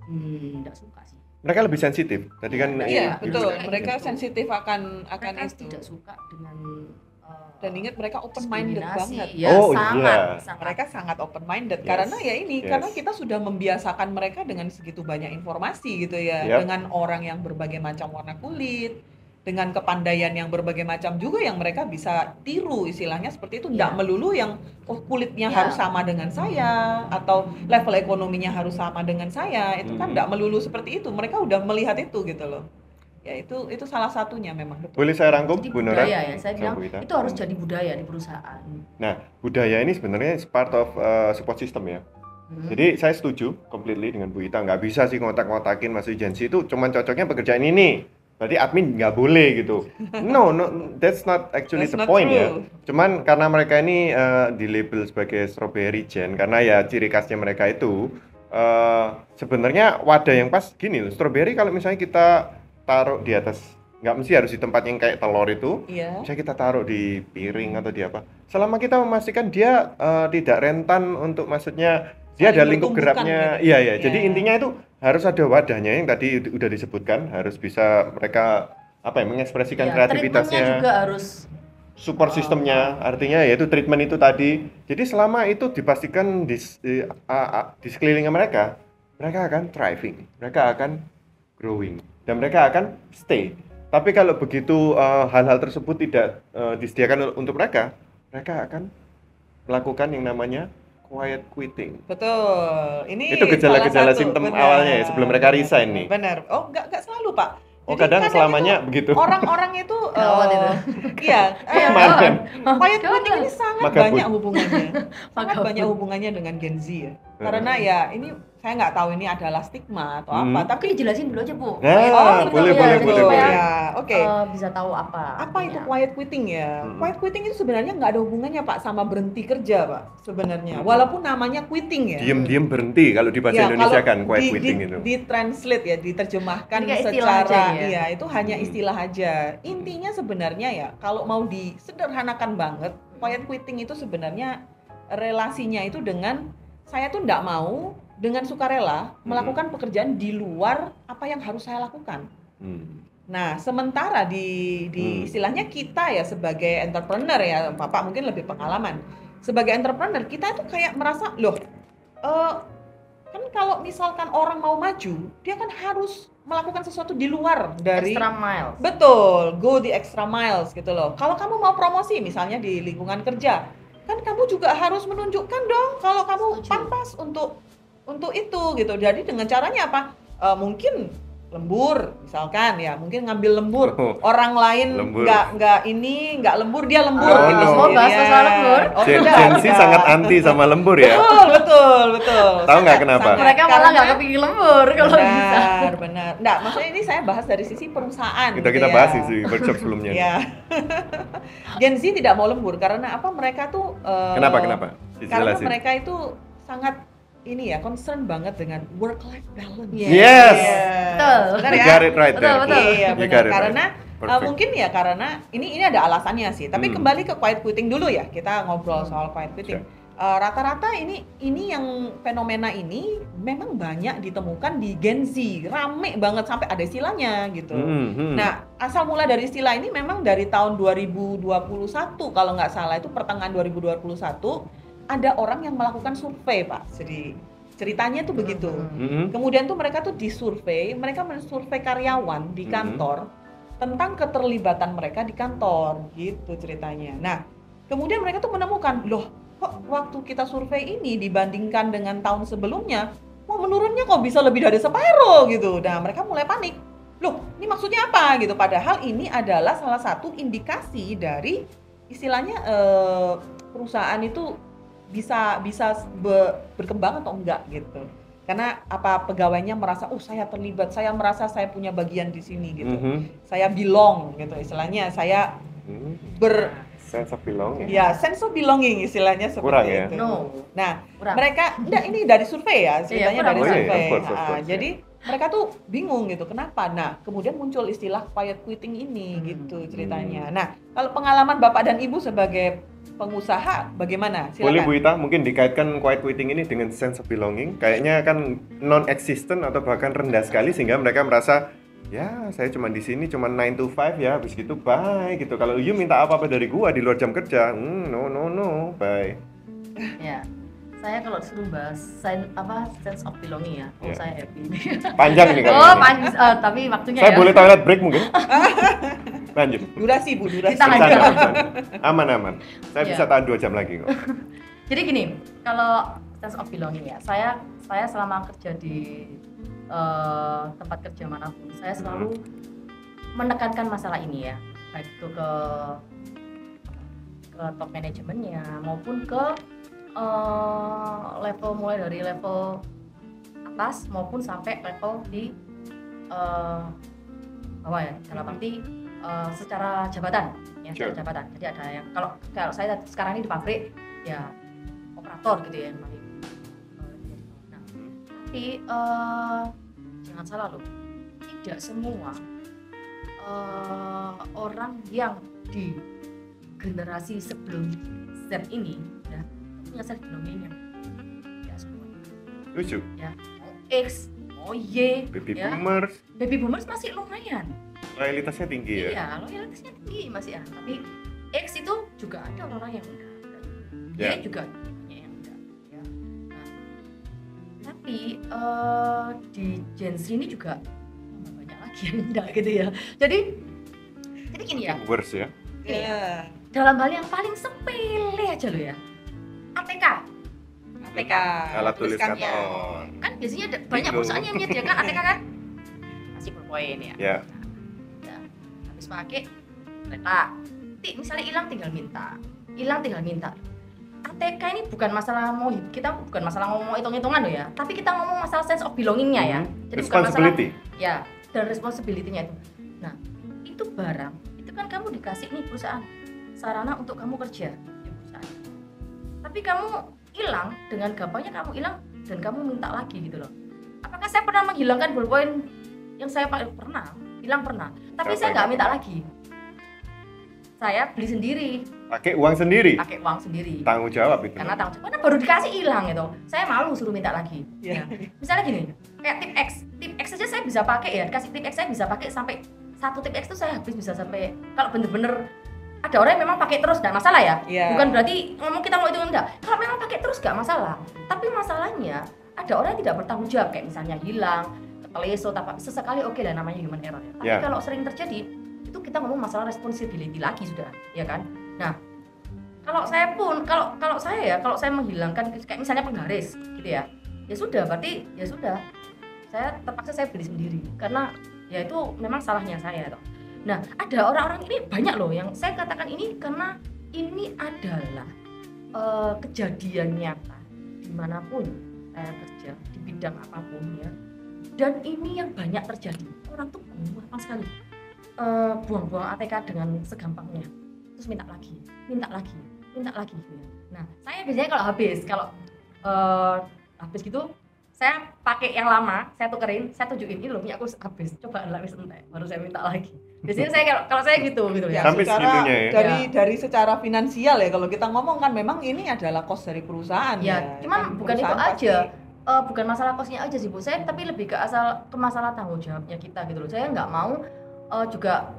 nggak suka sih. Mereka lebih sensitif. Tadi kan Iya, ini betul. juga Mereka gitu. sensitif akan Mereka itu. tidak suka dengan Dan ingat mereka open minded diskriminasi. banget. Ya, Oh, sangat, iya. sangat. Mereka sangat open minded Yes, karena ya ini yes. karena kita sudah membiasakan mereka dengan segitu banyak informasi gitu ya, Yep. dengan orang yang berbagai macam warna kulit, dengan kepandaian yang berbagai macam juga yang mereka bisa tiru istilahnya seperti itu. Tidak Iya. melulu yang kulitnya Iya. harus sama dengan saya atau level ekonominya harus sama dengan saya. Itu kan tidak melulu seperti itu. Mereka udah melihat itu gitu loh. Ya itu salah satunya memang betul. Boleh saya rangkum, Jadi Bu Nora? budaya ya, saya bilang Bu Ita? itu harus jadi budaya di perusahaan. Nah, budaya ini sebenarnya is part of support system ya. Jadi saya setuju completely dengan Bu Ita, nggak bisa sih ngotak-ngotakin masuk agensi itu cuman cocoknya pekerjaan ini. Berarti admin nggak boleh gitu. No, that's not actually That's the not point ya. true. Cuman karena mereka ini di label sebagai strawberry gen, karena ya ciri khasnya mereka itu sebenarnya wadah yang pas gini loh. Strawberry kalau misalnya kita taruh di atas, nggak mesti harus di tempat yang kayak telur itu. Iya. Misalnya kita taruh di piring atau di apa. Selama kita memastikan dia tidak rentan untuk maksudnya dia Saling ada lingkup bertumbukan geraknya. gitu. Iya ya. Jadi Iya. intinya itu harus ada wadahnya yang tadi udah disebutkan, harus bisa mereka apa ya mengekspresikan Ya, treatmentnya kreativitasnya, juga harus support sistemnya, artinya yaitu treatment itu tadi. Jadi selama itu dipastikan di sekelilingnya mereka akan thriving, mereka akan growing, dan mereka akan stay. Tapi kalau begitu hal-hal tersebut tidak disediakan untuk mereka akan melakukan yang namanya quiet quitting. Betul. Ini Itu gejala-gejala salah satu, simptom benar. awalnya ya, sebelum mereka resign nih. Benar. Oh, enggak selalu, Pak. Oh, Jadi kadang selamanya itu begitu. Orang-orang itu Gawat itu. iya, Kemarin. quiet quitting ini sangat Magabut. banyak hubungannya. Sangat Magabut. banyak hubungannya dengan Gen Z ya. Karena ya ini saya nggak tahu ini adalah stigma atau apa, tapi tapi dijelasin dulu aja Bu. Nah, Quiet boleh, quitting boleh, ya, boleh, supaya, boleh. Ya, oke. bisa tahu apa. Apa itu artinya. quiet quitting ya? Quiet quitting itu sebenarnya nggak ada hubungannya Pak sama berhenti kerja Pak sebenarnya. Walaupun namanya quitting ya. Diem-diem berhenti kalau di bahasa Ya, Indonesia kalau kan quiet quitting itu. Di translate ya, diterjemahkan Ini kayak istilah secara aja ya? iya itu hanya istilah aja. Intinya sebenarnya ya kalau mau disederhanakan banget, quiet quitting itu sebenarnya relasinya itu dengan saya tuh nggak mau dengan sukarela melakukan pekerjaan di luar apa yang harus saya lakukan. Nah, sementara di istilahnya kita ya sebagai entrepreneur ya, Bapak mungkin lebih pengalaman. Sebagai entrepreneur kita itu kayak merasa, loh, kan kalau misalkan orang mau maju, dia kan harus melakukan sesuatu di luar dari Extra mile. betul, go the extra miles gitu loh. Kalau kamu mau promosi misalnya di lingkungan kerja, kan kamu juga harus menunjukkan dong kalau kamu Setuju. pantas untuk itu gitu. Jadi dengan caranya apa? Mungkin lembur misalkan ya, mungkin ngambil lembur. Orang lain Lembur. nggak lembur, dia lembur Oh, gitu no. Oh, bahas sendirian. masalah lembur. Oh, Gen enggak, Gen Z enggak. sangat anti sama lembur ya. Betul. Tahu nggak kenapa? Mereka malah nggak kepingin lembur kalau bisa. Benar. Nggak, maksudnya ini saya bahas dari sisi perusahaan. Kita gitu ya. bahas di workshop sebelumnya. Ya. Gen Z tidak mau lembur karena apa? Mereka tuh Kenapa? Karena Dijelasin. mereka itu sangat ini ya, concern banget dengan work life balance. Yes. Betul. Benar You ya? got it right Betul, there. betul. Iya You benar. got it Karena right. Perfect. mungkin ya karena ini ada alasannya sih. Tapi kembali ke quiet quitting dulu ya. Kita ngobrol soal quiet quitting. Rata-rata ini yang fenomena ini memang banyak ditemukan di Gen Z, rame banget sampai ada istilahnya gitu. Nah, asal mula dari istilah ini memang dari tahun 2021 kalau nggak salah, itu pertengahan 2021 ada orang yang melakukan survei Pak. Jadi ceritanya tuh begitu. Kemudian tuh mereka tuh disurvei, mereka mensurvei karyawan di kantor tentang keterlibatan mereka di kantor, gitu ceritanya. Nah, kemudian mereka tuh menemukan, loh kok waktu kita survei ini dibandingkan dengan tahun sebelumnya, wah menurunnya kok bisa lebih dari separuh gitu. Nah, mereka mulai panik. Loh, ini maksudnya apa gitu? Padahal ini adalah salah satu indikasi dari istilahnya perusahaan itu bisa berkembang atau enggak gitu. Karena apa pegawainya merasa, oh saya terlibat, saya merasa saya punya bagian di sini gitu. Saya belong gitu istilahnya, saya sense of belonging. ya sense of belonging istilahnya seperti Kurang ya? itu. No. Nah, Kurang. mereka ini dari survei ya, ceritanya kurang. dari Oh, iya, survei. of course, Jadi mereka tuh bingung gitu, kenapa? Nah, kemudian muncul istilah quiet quitting ini gitu ceritanya. Nah, kalau pengalaman Bapak dan Ibu sebagai pengusaha bagaimana? Boleh Silakan. Bu Ita mungkin dikaitkan quiet quitting ini dengan sense of belonging. Kayaknya kan non-existent atau bahkan rendah sekali sehingga mereka merasa ya saya cuma di sini cuma 9 to 5 ya, habis gitu bye gitu. Kalau you minta apa-apa dari gua di luar jam kerja, no, bye. Ya. Saya kalau disuruh bahas sense of belonging ya. Oh, Ya. saya happy. Panjang nih kali Oh, ini. tapi waktunya Saya ya. boleh toilet break mungkin? Lanjut. Durasi Bu, durasi. Kita lanjut. Aman. Saya Ya. bisa tahan 2 jam lagi kok. Jadi gini, kalau sense of belonging ya, saya selama kerja di tempat kerja manapun, saya selalu menekankan masalah ini ya, baik itu ke top manajemennya maupun ke level, mulai dari level atas maupun sampai level di bawah ya, dalam arti secara jabatan ya, Sure. secara jabatan. Jadi ada yang kalau saya sekarang ini di pabrik ya operator gitu ya, nah, tapi jangan salah loh, tidak semua orang yang di generasi sebelum Z ini ya punya self belonging yang tidak semua Lucu. ya, mau X mau Y Baby ya. boomers, Baby boomers masih lumayan, loyalitasnya tinggi ya. iya loyalitasnya tinggi masih ya, tapi X itu juga ada orang-orang yang enggak, Ya. Y juga banyak yang enggak ya. Nah, tapi di Gen Z ini juga banyak lagi yang enggak gitu ya, jadi gini ya, Worse ya. Iya. dalam hal yang paling sepele aja loh ya, ATK Alat tulis tuliskan kantor. kan biasanya banyak Bingo. perusahaan yang menyediakan ATK kan, masih berpoin ya. Ya. Nah, habis pakai letak, misalnya hilang tinggal minta. ATK ini bukan masalah kita bukan masalah ngomong hitung-hitungan loh ya, tapi kita ngomong masalah sense of belongingnya ya. Jadi bukan masalah Responsibility. ya, dan responsibility-nya itu. Nah, itu barang, itu kan kamu dikasih nih perusahaan sarana untuk kamu kerja di perusahaan. Tapi kamu hilang, dengan gampangnya kamu hilang dan kamu minta lagi gitu loh. Apakah saya pernah menghilangkan ballpoint yang saya pakai? Pernah, hilang pernah. Tapi saya nggak minta lagi. Saya beli sendiri, Pakai uang sendiri. pakai uang sendiri. Tanggung jawab itu. Karena karena baru dikasih hilang gitu. Saya malu suruh minta lagi. Iya. Misalnya gini, kayak tip X aja saya bisa pakai ya. Kasih tip X saya bisa pakai sampai satu tip X itu saya habis bisa sampai, kalau bener-bener ada orang yang memang pakai terus nggak masalah ya. Iya. Bukan berarti ngomong kita mau itu enggak. Kalau memang pakai terus nggak masalah. Tapi masalahnya ada orang yang tidak bertanggung jawab, kayak misalnya hilang, keteleso, sesekali oke lah, namanya human error ya. Tapi Ya. kalau sering terjadi itu kita ngomong masalah responsibility lagi sudah, ya kan? Nah, kalau saya pun kalau saya menghilangkan kayak misalnya penggaris gitu ya sudah, berarti ya sudah, saya terpaksa saya beli sendiri karena ya itu memang salahnya saya toh. Nah, ada orang-orang ini banyak loh yang saya katakan ini karena ini adalah kejadian nyata dimanapun saya kerja di bidang apapun ya, dan ini yang banyak terjadi. Orang tuh gampang sekali buang-buang ATK dengan segampangnya, terus minta lagi gitu ya. Nah, saya biasanya kalau habis gitu saya pakai yang lama, saya tukerin, saya tunjukin ini loh punya aku habis, coba lah wis entek, baru saya minta lagi. Biasanya saya kalau saya gitu ya. Sampai segitunya ya? Dari secara finansial ya, kalau kita ngomong kan memang ini adalah cost dari perusahaan Ya, cuman Kan bukan itu perusahaan aja. Bukan masalah kosnya aja sih Bu, saya tapi lebih ke masalah tanggung jawabnya kita gitu loh. Saya nggak mau juga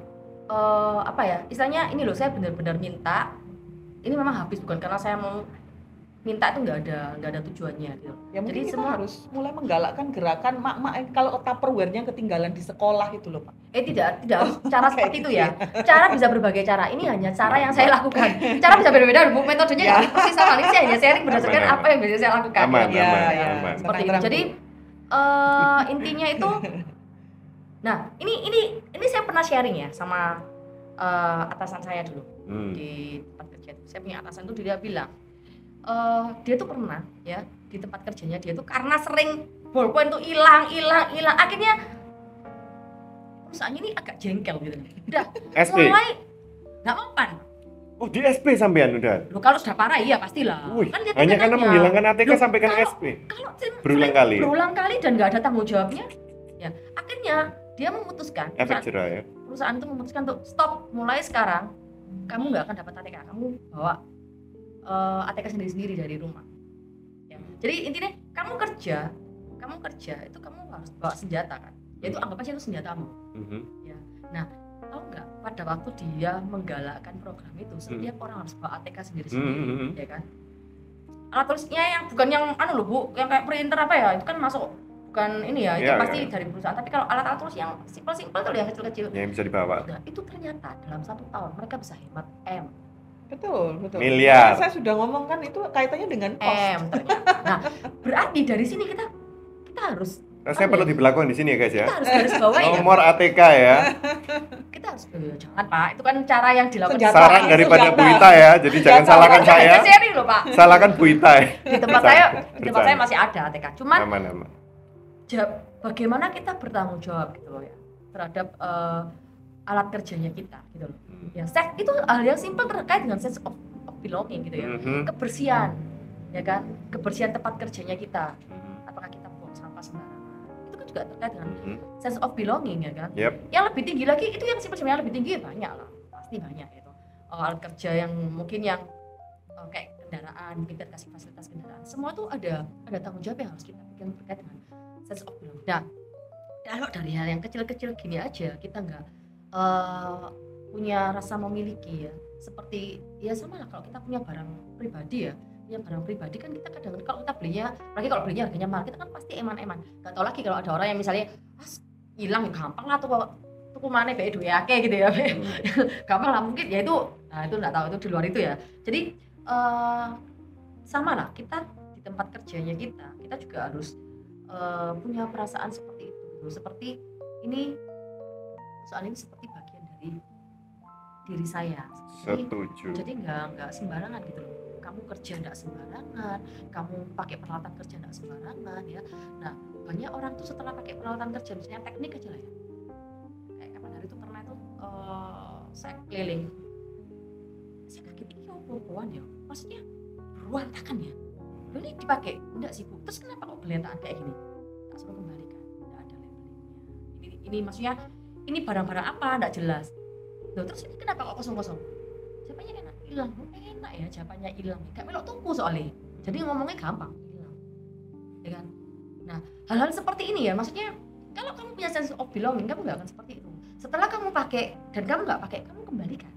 apa ya, istilahnya ini loh, saya benar-benar minta ini memang habis, bukan karena saya mau minta, itu nggak ada tujuannya gitu. Ya mungkin Jadi kita semua harus mulai menggalakkan gerakan mak-mak kalau Tupperware-nya ketinggalan di sekolah itu loh Pak. tidak harus cara seperti gitu itu ya. Cara bisa berbagai cara. Ini hanya cara yang saya lakukan. Cara bisa berbeda Bu, metodenya nggak persis sama ini, saya hanya sharing berdasarkan Aman. apa yang biasa saya lakukan. Aman, Ya, aman, ya, aman. seperti itu. Tenang, Jadi intinya itu, nah ini saya pernah sharing ya sama atasan saya dulu di tempat kerja. Saya punya atasan tuh, dia bilang dia tuh pernah ya di tempat kerjanya dia tuh karena sering ballpoint tuh hilang, akhirnya perusahaannya ini agak jengkel gitu. Udah SP. mulai nggak mempan. Oh, di SP sampean udah. Loh, kalau sudah parah iya pastilah. Wih, Kan dia hanya karena tanya, menghilangkan ATK "Loh, sampai kena kalau- SP. kalau Berulang sering kali. berulang kali dan nggak ada tanggung jawabnya, ya akhirnya dia memutuskan, Efek jerah ya. perusahaan itu memutuskan untuk stop, mulai sekarang kamu nggak akan dapat ATK, kamu bawa ATK sendiri-sendiri dari rumah. Ya. Jadi intinya kamu kerja itu kamu harus bawa senjata kan, yaitu anggap aja itu senjatamu. Tahu nggak, pada waktu dia menggalakkan program itu setiap orang harus bawa ATK sendiri-sendiri, ya kan? Alat tulisnya yang bukan yang loh Bu, yang kayak printer apa ya, itu kan masuk, bukan ini ya, itu Ya, pasti ya. dari perusahaan. Tapi kalau alat-alat tulis yang simpel-simpel tuh, yang kecil-kecil, Yang bisa dibawa. nah, itu ternyata dalam 1 tahun mereka bisa hemat M. Betul. Miliar. Saya sudah ngomong kan itu kaitannya dengan cost. Ternyata. Nah, berarti dari sini kita harus Nah, saya perlu diberlakukan di sini ya guys ya. garis bawahi ya. Nomor ATK ya. kita harus jangan Pak, itu kan cara yang dilakukan Senjata. Saran daripada Senjata. Bu Ita ya, jadi jangan salahkan saya. Seri loh Pak. Salahkan Bu Ita. Di tempat saya masih ada ATK. Cuman aman. bagaimana kita bertanggung jawab gitu loh ya terhadap alat kerjanya kita gitu loh. Ya, itu hal yang simpel terkait dengan sense of belonging gitu ya. Kebersihan, ya kan? Kebersihan tempat kerjanya kita. Apakah kita buang sampah sembarangan? Itu kan juga terkait dengan sense of belonging ya kan? Yep. Yang lebih tinggi lagi itu yang simpel sebenarnya lebih tinggi banyak lah, pasti banyak gitu. Alat kerja yang mungkin yang kayak kendaraan, kita kasih fasilitas kendaraan. Semua tuh ada tanggung jawab yang harus kita bikin terkait dengan sense of belonging. Nah, kalau dari hal yang kecil-kecil gini aja kita nggak punya rasa memiliki ya, seperti ya sama lah kalau kita punya barang pribadi kan kita kadang kalau kita belinya, apalagi kalau belinya harganya mahal, kita kan pasti eman-eman. Nggak tahu lagi kalau ada orang yang misalnya hilang gampang lah tuku mana bae duwe akeh gitu ya. Gampang lah mungkin ya itu, nah itu nggak tahu itu di luar itu ya. Jadi sama lah kita di tempat kerjanya kita juga harus punya perasaan seperti itu gitu. Seperti ini soal ini seperti bagian dari diri saya. Setuju. Jadi nggak sembarangan gitu loh. Kamu kerja nggak sembarangan, kamu pakai peralatan kerja nggak sembarangan ya. Nah banyak orang tuh setelah pakai peralatan kerja misalnya teknik aja lah ya. Kayak kapan hari itu pernah tuh saya keliling, saya kaget ini apa-apaan ya. Maksudnya berantakan ya. Loh ini dipakai enggak sih Bu? Terus kenapa kok berantakan kayak gini? Tak suruh kembalikan, enggak ada labelingnya. Ini maksudnya ini barang-barang apa enggak jelas. Loh terus ini kenapa kok kosong-kosong? Jawabannya enak hilang. Enak ya jawabannya hilang. Gak melok tuku soalnya. Jadi ngomongnya gampang, hilang. Ya kan? Nah, hal-hal seperti ini ya maksudnya kalau kamu punya sense of belonging kamu enggak akan seperti itu. Setelah kamu pakai dan kamu enggak pakai, kamu kembalikan.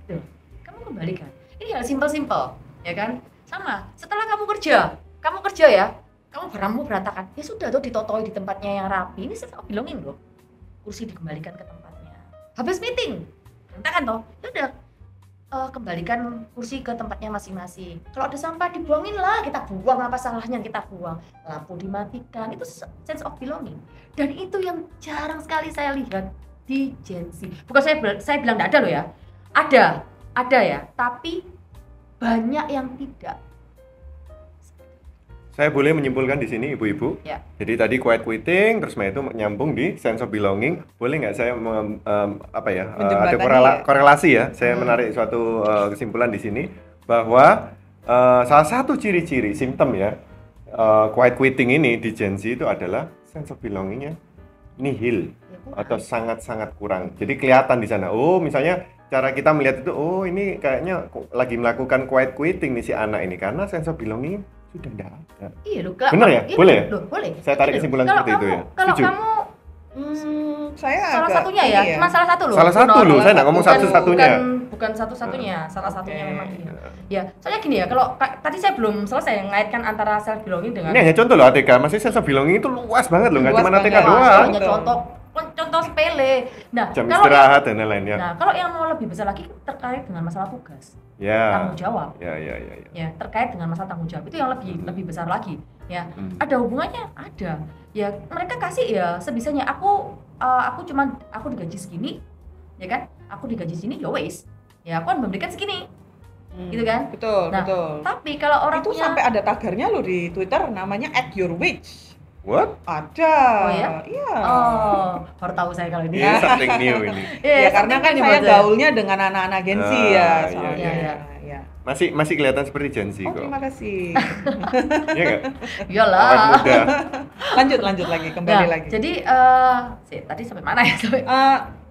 Tuh, kamu kembalikan. Ini hal simpel-simpel, ya kan? Sama, setelah kamu kerja ya, kamu barangmu berantakan, ya sudah tuh ditotoi di tempatnya yang rapi. Ini sense of belonging loh. Kursi dikembalikan ke tempatnya. Habis meeting, berantakan toh, ya udah kembalikan kursi ke tempatnya masing-masing. Kalau ada sampah dibuangin lah, kita buang, apa salahnya kita buang. Lampu dimatikan, itu sense of belonging. Dan itu yang jarang sekali saya lihat di Gen Z. Bukan saya bilang tidak ada loh ya, ada ya, tapi banyak yang tidak. Saya boleh menyimpulkan di sini ibu-ibu. Ya. Jadi tadi quiet quitting, terus itu nyambung di sense of belonging. Boleh nggak saya ada korelasi ya? Saya menarik suatu kesimpulan di sini bahwa salah satu ciri-ciri simptom ya quiet quitting ini di Gen Z itu adalah sense of belongingnya nihil atau sangat-sangat kurang. Jadi kelihatan di sana. Oh, misalnya cara kita melihat itu, oh ini kayaknya lagi melakukan quiet quitting nih si anak ini karena sense of belonging sudah tidak ada. Iya loh, bener ya? Iya, boleh ya? Loh, boleh. Saya tarik kesimpulan seperti itu ya. Kalau Setuju? kamu saya salah satunya ya, cuma salah satu loh. Salah satu loh, saya nggak ngomong satu-satunya. Bukan satu-satunya, salah satunya memang iya. Ya, soalnya gini ya, kalau tadi saya belum selesai mengaitkan antara self belonging dengan ini hanya contoh loh ATK, masih sense of belonging itu luas banget loh, nggak cuma ATK doang. Hanya contoh sepele. Nah, jam istirahat dan lain-lain ya. Nah, kalau yang mau lebih besar lagi terkait dengan masalah tugas. Ya. Tanggung jawab. Ya, terkait dengan masalah tanggung jawab itu yang lebih besar lagi. Ya, ada hubungannya, ada. Ya, mereka kasih ya sebisanya. Aku digaji segini, ya kan? Aku digaji segini, ya wes. Ya, aku kan memberikan segini. Gitu kan? Betul, nah, betul. Tapi kalau orang itu punya... sampai ada tagarnya loh di Twitter namanya at your wage. What? Ada. Oh ya? Iya. Oh, baru tahu saya kalau ini. Ini something new ini. Ya karena kan saya gaulnya dengan anak-anak Gen Z ya. Iya. Ya. Masih kelihatan seperti Gen Z kok. Terima kasih. Iya enggak? Iyalah. Awet muda. Lanjut lagi, kembali lagi. Jadi tadi sampai mana ya?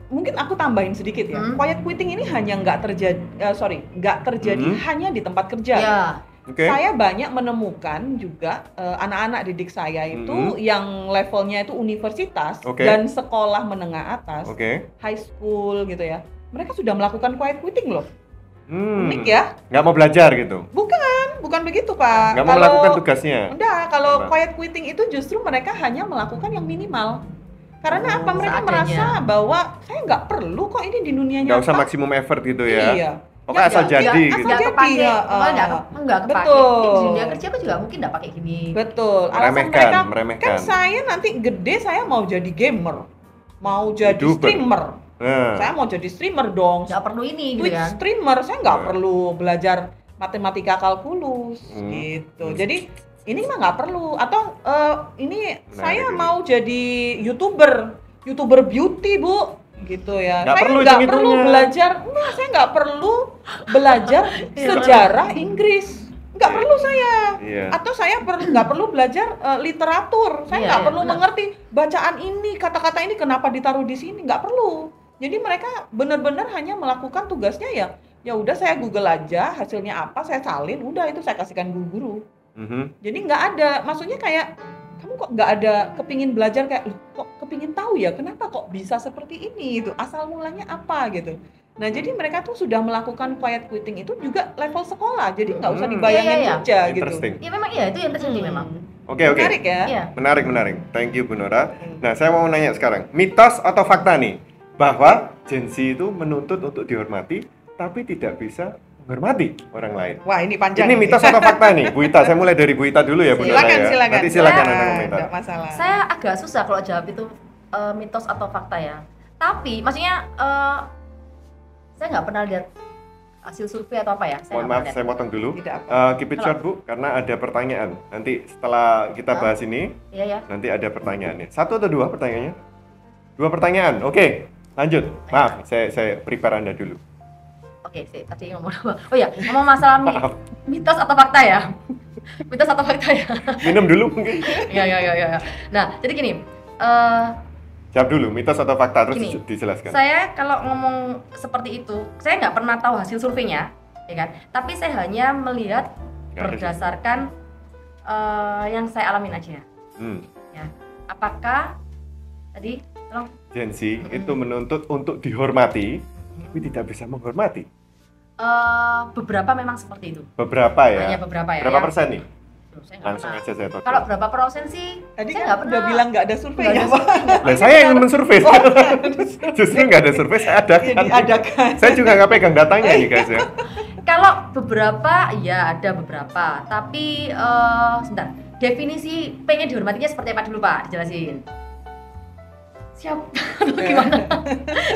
Mungkin aku tambahin sedikit ya. Quiet quitting ini hanya nggak terjadi hanya di tempat kerja. Ya. Okay. Saya banyak menemukan juga anak-anak didik saya itu yang levelnya itu universitas dan sekolah menengah atas, high school gitu ya. Mereka sudah melakukan quiet quitting loh. Unik ya? Nggak mau belajar gitu? Bukan begitu Pak. Nggak mau melakukan tugasnya? Enggak, kalau quiet quitting itu justru mereka hanya melakukan yang minimal. Karena apa? Mereka merasa bahwa saya nggak perlu kok ini di dunia nyata. Nggak usah maksimum effort gitu ya? Iya. Pokoknya asal jadi gitu. Nggak kepake, nggak kepake. Betul. Di dunia kerja aku juga mungkin nggak pakai gini. Betul. Alasan mereka meremehkan. Kan saya nanti gede saya mau jadi gamer, mau jadi streamer, Saya mau jadi streamer dong. Nggak perlu ini gitu Twitch kan. streamer, saya nggak perlu belajar matematika kalkulus gitu. Jadi ini mah nggak perlu. Atau ini saya mau jadi youtuber beauty Bu, gitu ya. Nggak Saya perlu nggak perlu hitung-hitungnya. belajar, saya nggak perlu belajar sejarah Inggris. Nggak perlu saya. Iya. Atau saya nggak perlu belajar literatur. Saya Iya, nggak iya, perlu benar. mengerti bacaan ini, kata-kata ini kenapa ditaruh di sini. Nggak perlu. Jadi mereka benar-benar hanya melakukan tugasnya ya udah saya Google aja hasilnya apa, saya salin, udah itu saya kasihkan guru-guru. Jadi nggak ada, maksudnya kayak kamu kok nggak ada kepingin belajar kayak, "Loh, kok kepingin tahu ya kenapa kok bisa seperti ini itu, asal mulanya apa gitu. Nah jadi mereka tuh sudah melakukan quiet quitting itu juga level sekolah, jadi nggak usah dibayangin Iya, iya, iya. kerja gitu. Interesting. Ya memang iya itu yang terjadi memang. Oke. Menarik ya. Iya. Menarik. Thank you Bu Nora. Nah, saya mau nanya sekarang, mitos atau fakta nih bahwa Gen Z itu menuntut untuk dihormati tapi tidak bisa menghormati orang lain. Wah ini panjang. Ini mitos atau fakta nih, Bu Ita? Saya mulai dari Bu Ita dulu ya, Bu Nora ya. Silakan. Nanti silakan Nah, Anda komentar. nggak masalah. Saya agak susah kalau jawab itu mitos atau fakta ya. Tapi maksudnya saya nggak pernah lihat hasil survei atau apa ya. Saya Mohon nggak maaf, pernah saya potong dulu. Tidak apa. Keep it short Bu, karena ada pertanyaan. Nanti setelah kita bahas ini, lihat. Iya ya. nanti ada pertanyaannya. 1 atau 2 pertanyaannya? 2 pertanyaan. Oke, lanjut. Maaf, saya prepare Anda dulu. Oke, tadi ngomong apa? Oh ya, ngomong masalah Maaf. mitos atau fakta ya. Mitos atau fakta ya. Minum dulu mungkin. Iya. Nah, jadi gini. Jawab dulu, mitos atau fakta, terus Gini, dijelaskan. Saya kalau ngomong seperti itu, saya nggak pernah tahu hasil surveinya, ya kan? Tapi saya hanya melihat Nggak ada berdasarkan yang saya alamin aja. Ya, apakah tadi tolong Gen Z itu menuntut untuk dihormati, tapi tidak bisa menghormati. beberapa memang seperti itu. Beberapa ya. Hanya beberapa ya. Berapa yang- persen nih? Duh, saya nggak Langsung pernah. aja saya tahu. Kalau berapa persen sih? Tadi saya kan nggak udah pernah. bilang nggak ada survei ya, Nggak ada Pak. Nah, saya yang mensurvei. Justru nggak ada survei, saya adakan. Ya, diadakan. Saya juga nggak pegang datanya nih guys ya. Kalau beberapa, ya ada beberapa. Tapi sebentar. Definisi pengen dihormatinya seperti apa dulu Pak? Dijelasin. Siap. Atau gimana?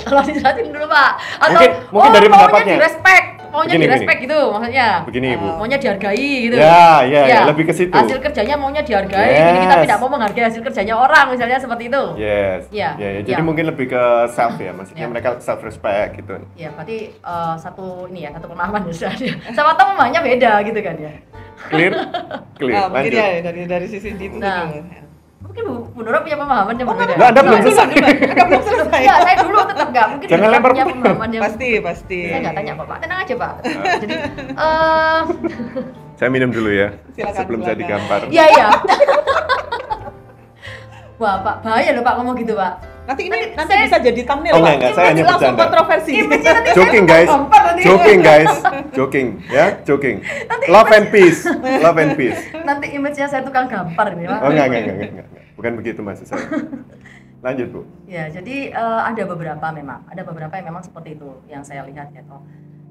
Kalau dijelasin dulu Pak. Atau Mungkin dari maunya pendapatnya. direspek. Maunya Begini, direspek gitu maksudnya. Begini Bu. Maunya dihargai gitu. Ya, lebih ke situ. Hasil kerjanya maunya dihargai. Yes. Jadi kita tidak mau menghargai hasil kerjanya orang misalnya seperti itu. Yes. Iya. Ya, jadi Iya. mungkin lebih ke self ya, maksudnya Iya. mereka self respect gitu. Ya, berarti satu pemahaman misalnya. Sama tahu pemahamannya beda gitu kan ya. Clear? Clear. Nah, mungkin Lanjut. ya dari sisi itu Nah. dulu. Mungkin Bu Nora punya pemahaman yang berbeda. Nah, Anda belum Enggak, selesai. Anda belum selesai. Enggak, saya dulu tetap enggak. Mungkin Jangan Anda lempar punya bola. pemahaman yang Pasti. Saya enggak tanya kok, Pak. Tenang aja, Pak. Jadi Saya minum dulu ya. Silakan, sebelum saya silakan. digampar. iya. Wah, Pak, bahaya loh Pak ngomong gitu, Pak. Nanti saya- bisa jadi thumbnail. Oh, Pak. enggak, saya hanya Langsung bercanda. kontroversi. Image-nya nanti Joking guys. gampar nanti. Joking ya, joking. Love and peace. nanti image-nya saya tukang gampar nih, Pak. Oh enggak. Bukan begitu maksud saya. Lanjut Bu. Ya, jadi ada beberapa yang memang seperti itu yang saya lihat ya toh.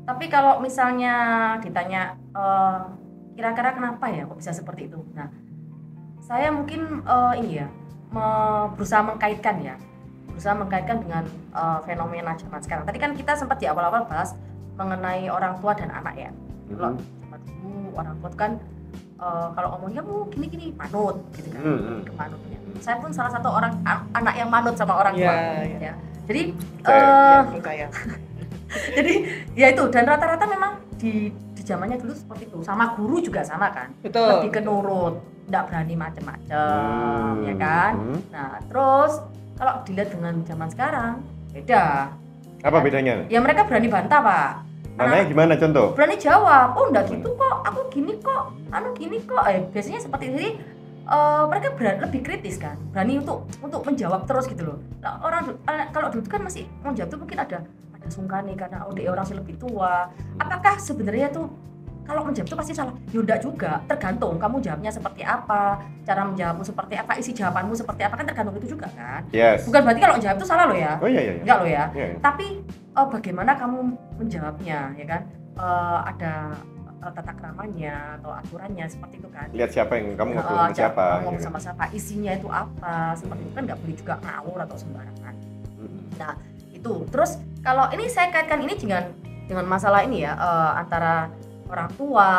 Tapi kalau misalnya ditanya kira-kira kenapa ya kok bisa seperti itu? Nah, saya mungkin ini ya berusaha mengkaitkan dengan fenomena zaman sekarang. Tadi kan kita sempat di awal-awal bahas mengenai orang tua dan anak ya. Kalau zaman dulu orang tua kan kalau ngomongnya gini-gini manut gitu kan, ke manutnya. Saya pun salah satu orang anak yang manut sama orang tua. Ya. Ya. Jadi Percaya. jadi ya itu, dan rata-rata memang di zamannya dulu seperti itu. Sama guru juga sama kan. Betul. Lebih ke nurut, enggak berani macem-macem, ya kan? Nah, terus kalau dilihat dengan zaman sekarang beda. Apa bedanya? Ya mereka berani bantah, Pak. Mananya gimana contoh? Berani jawab, oh enggak gitu kok, aku gini kok, gini kok. Biasanya seperti ini. Mereka lebih kritis kan, berani untuk menjawab terus gitu loh. Nah, kalau dulu kan masih menjawab tuh mungkin ada sungkani karena dia orang sih lebih tua. Apakah sebenarnya tuh kalau menjawab tuh pasti salah? Ya enggak juga, tergantung kamu jawabnya seperti apa, cara menjawabmu seperti apa, isi jawabanmu seperti apa, kan tergantung itu juga kan. Yes. Bukan berarti kalau jawab itu salah loh ya. Oh iya. Enggak loh ya. Iya. Tapi bagaimana kamu menjawabnya ya kan? Ada tata keramanya atau aturannya seperti itu kan. Lihat siapa yang kamu ngobrol sama siapa. Ngomong gitu. sama siapa, isinya itu apa, seperti itu kan nggak boleh juga ngawur atau sembarangan. Nah Itu. Terus kalau ini saya kaitkan ini dengan masalah ini ya, antara orang tua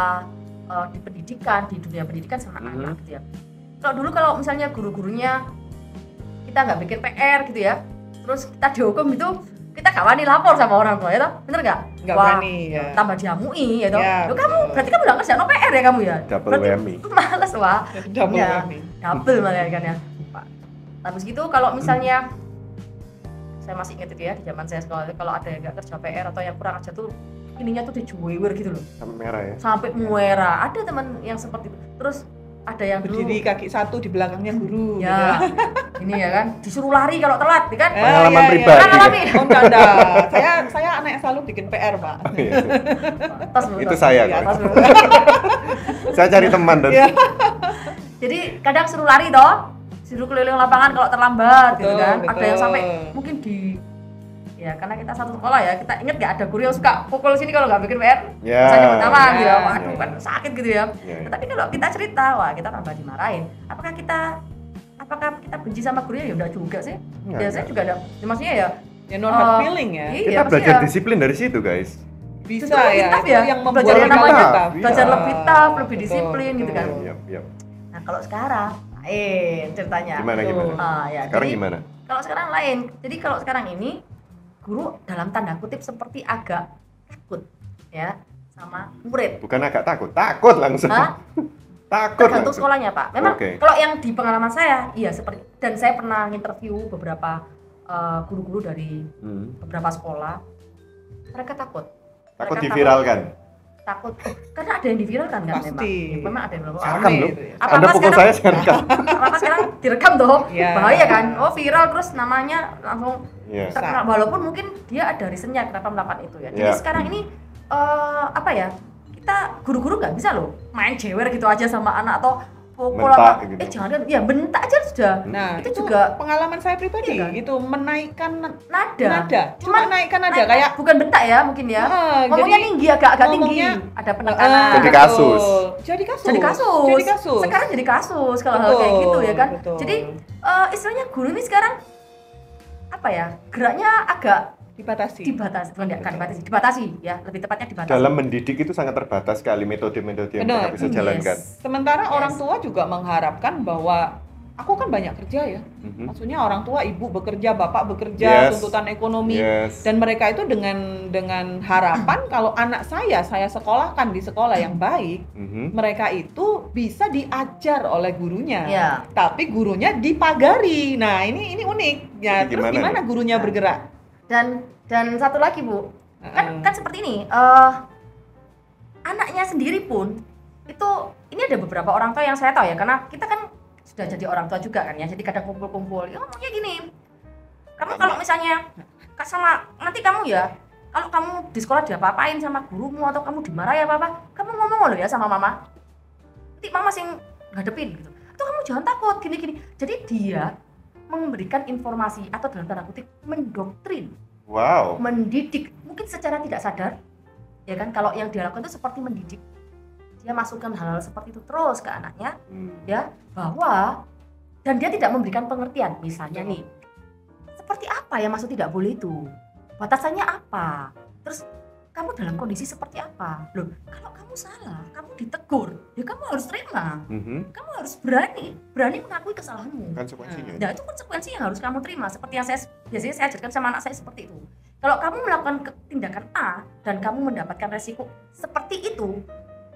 di pendidikan, di dunia pendidikan sama anak gitu ya. Kalau misalnya guru-gurunya kita nggak bikin PR gitu ya, terus kita dihukum itu, kita gak wani lapor sama orang tua ya toh, bener nggak? Nggak berani ya. Tambah diamui ya toh. Ya, Loh, kamu berarti kamu nggak ngerjain PR ya kamu ya? Double Berarti whammy. males wah. Double Ya, whammy. double malah kan ya. Pak. Habis gitu kalau misalnya saya masih ingat itu ya di zaman saya sekolah, kalau ada yang nggak kerja PR atau yang kurang aja tuh ininya tuh dijuwer gitu loh. Sampai merah ya. Sampai muera. Ada teman yang seperti itu. Terus ada yang dulu Berdiri kaki satu di belakangnya guru. ya ini ya kan disuruh lari kalau telat ya kan. Pengalaman iya, pribadi. Kan alami. Oh enggak. Saya anak yang selalu bikin PR, Pak. Oh, iya. Tas dulu, Itu tas. saya Iya, kok. Tas dulu. Saya cari teman dan Iya. Jadi kadang suruh lari toh, suruh keliling lapangan kalau terlambat gitu Betul, kan. Ada betul. yang sampai mungkin ya karena kita satu sekolah ya, kita ingat nggak ada guru yang suka pukul sini kalau nggak bikin PR. Ya. Misalnya pertama Ya, gitu, ya, waduh kan sakit gitu ya. Ya, ya. Tapi kalau kita cerita, wah kita tambah dimarahin. Apakah kita benci sama gurunya? Ya enggak juga sih. Enggak, Biasanya enggak. juga ada, ya maksudnya ya Ya no hard feeling ya. iya, Kita belajar maksudnya disiplin dari situ, guys. Bisa justru lebih ya. tough Itu ya, yang membuat belajar yang kita namanya tough. belajar Iya. lebih tough, lebih Betul, disiplin gitu kan. betul. Iya. Nah kalau sekarang ceritanya. Gimana? Ya, Sekarang jadi, gimana? Kalau sekarang lain. Jadi kalau sekarang ini guru dalam tanda kutip seperti agak takut ya sama murid. Bukan agak takut langsung. Hah? Takut Tergantung langsung. sekolahnya Pak. Memang Oke. kalau yang di pengalaman saya, iya seperti, dan saya pernah interview beberapa guru-guru dari beberapa sekolah, mereka takut. Takut Mereka diviralkan. Takut, karena ada yang diviralkan kan Pasti. memang ada yang bilang, Saya "Ah, rekam Rame loh. itu ya. Apa-apa Anda pukul sekarang- saya jangan rekam. apa sekarang direkam toh, Iya. bahaya kan, oh viral terus namanya langsung Iya. terkenal, walaupun mungkin dia ada reasonnya kenapa melakukan itu ya. Jadi Iya. sekarang ini apa ya, kita guru-guru nggak bisa loh main jewer gitu aja sama anak atau pukul Bentak apa, gitu. jangan ya bentak aja sudah. Nah, Itu itu juga- juga pengalaman saya pribadi Iya kan? gitu, menaikkan Nada. nada. Cuma naikkan nada Naik- kayak bukan bentak ya mungkin ya. Ngomongnya jadi tinggi, agak tinggi. ngomongnya- Ada penekanan. Jadi betul. kasus. Jadi kasus. Jadi kasus. Jadi kasus. Sekarang jadi kasus kalau hal Betul, kayak gitu ya kan. betul. Jadi istilahnya guru ini sekarang apa ya? Geraknya agak dibatasi. dibatasi ya, lebih tepatnya dibatasi. Dalam mendidik itu sangat terbatas sekali metode-metode yang Benar. mereka bisa Yes. jalankan. Sementara Yes. orang tua juga mengharapkan bahwa aku kan banyak kerja ya. Mhm. Maksudnya orang tua, ibu bekerja, bapak bekerja, Yes. tuntutan ekonomi. Yes. Dan mereka itu dengan harapan kalau anak saya sekolahkan di sekolah yang baik, Mhm. mereka itu bisa diajar oleh gurunya. Ya. Tapi gurunya dipagari. Nah, ini unik. Ya, Ini terus gimana gimana nih? gurunya Nah. bergerak? Dan satu lagi Bu, kan seperti ini, anaknya sendiri pun itu, ini ada beberapa orang tua yang saya tahu ya, karena kita kan sudah jadi orang tua juga kan ya, jadi kadang kumpul-kumpul ya ngomongnya gini, kamu kalau misalnya sama nanti kamu ya, kalau kamu di sekolah diapa-apain sama gurumu atau kamu dimarahin apa-apa, kamu ngomong loh ya sama mama, nanti mama sing ngadepin gitu, atau kamu jangan takut gini-gini. Jadi dia memberikan informasi atau dalam tanda kutip mendoktrin, Wow. mendidik, mungkin secara tidak sadar ya kan, kalau yang dia lakukan itu seperti mendidik, dia masukkan hal-hal seperti itu terus ke anaknya ya, bahwa, dan dia tidak memberikan pengertian, misalnya nih seperti apa ya maksud tidak boleh itu, batasannya apa, terus kamu dalam kondisi seperti apa loh, kalau kamu salah, kamu ditegur ya kamu harus terima, Mhm. kamu harus berani mengakui kesalahanmu. Konsekuensinya. Nah itu konsekuensi yang harus kamu terima, seperti yang saya biasanya saya ajarkan sama anak saya seperti itu. Kalau kamu melakukan tindakan A dan kamu mendapatkan resiko seperti itu,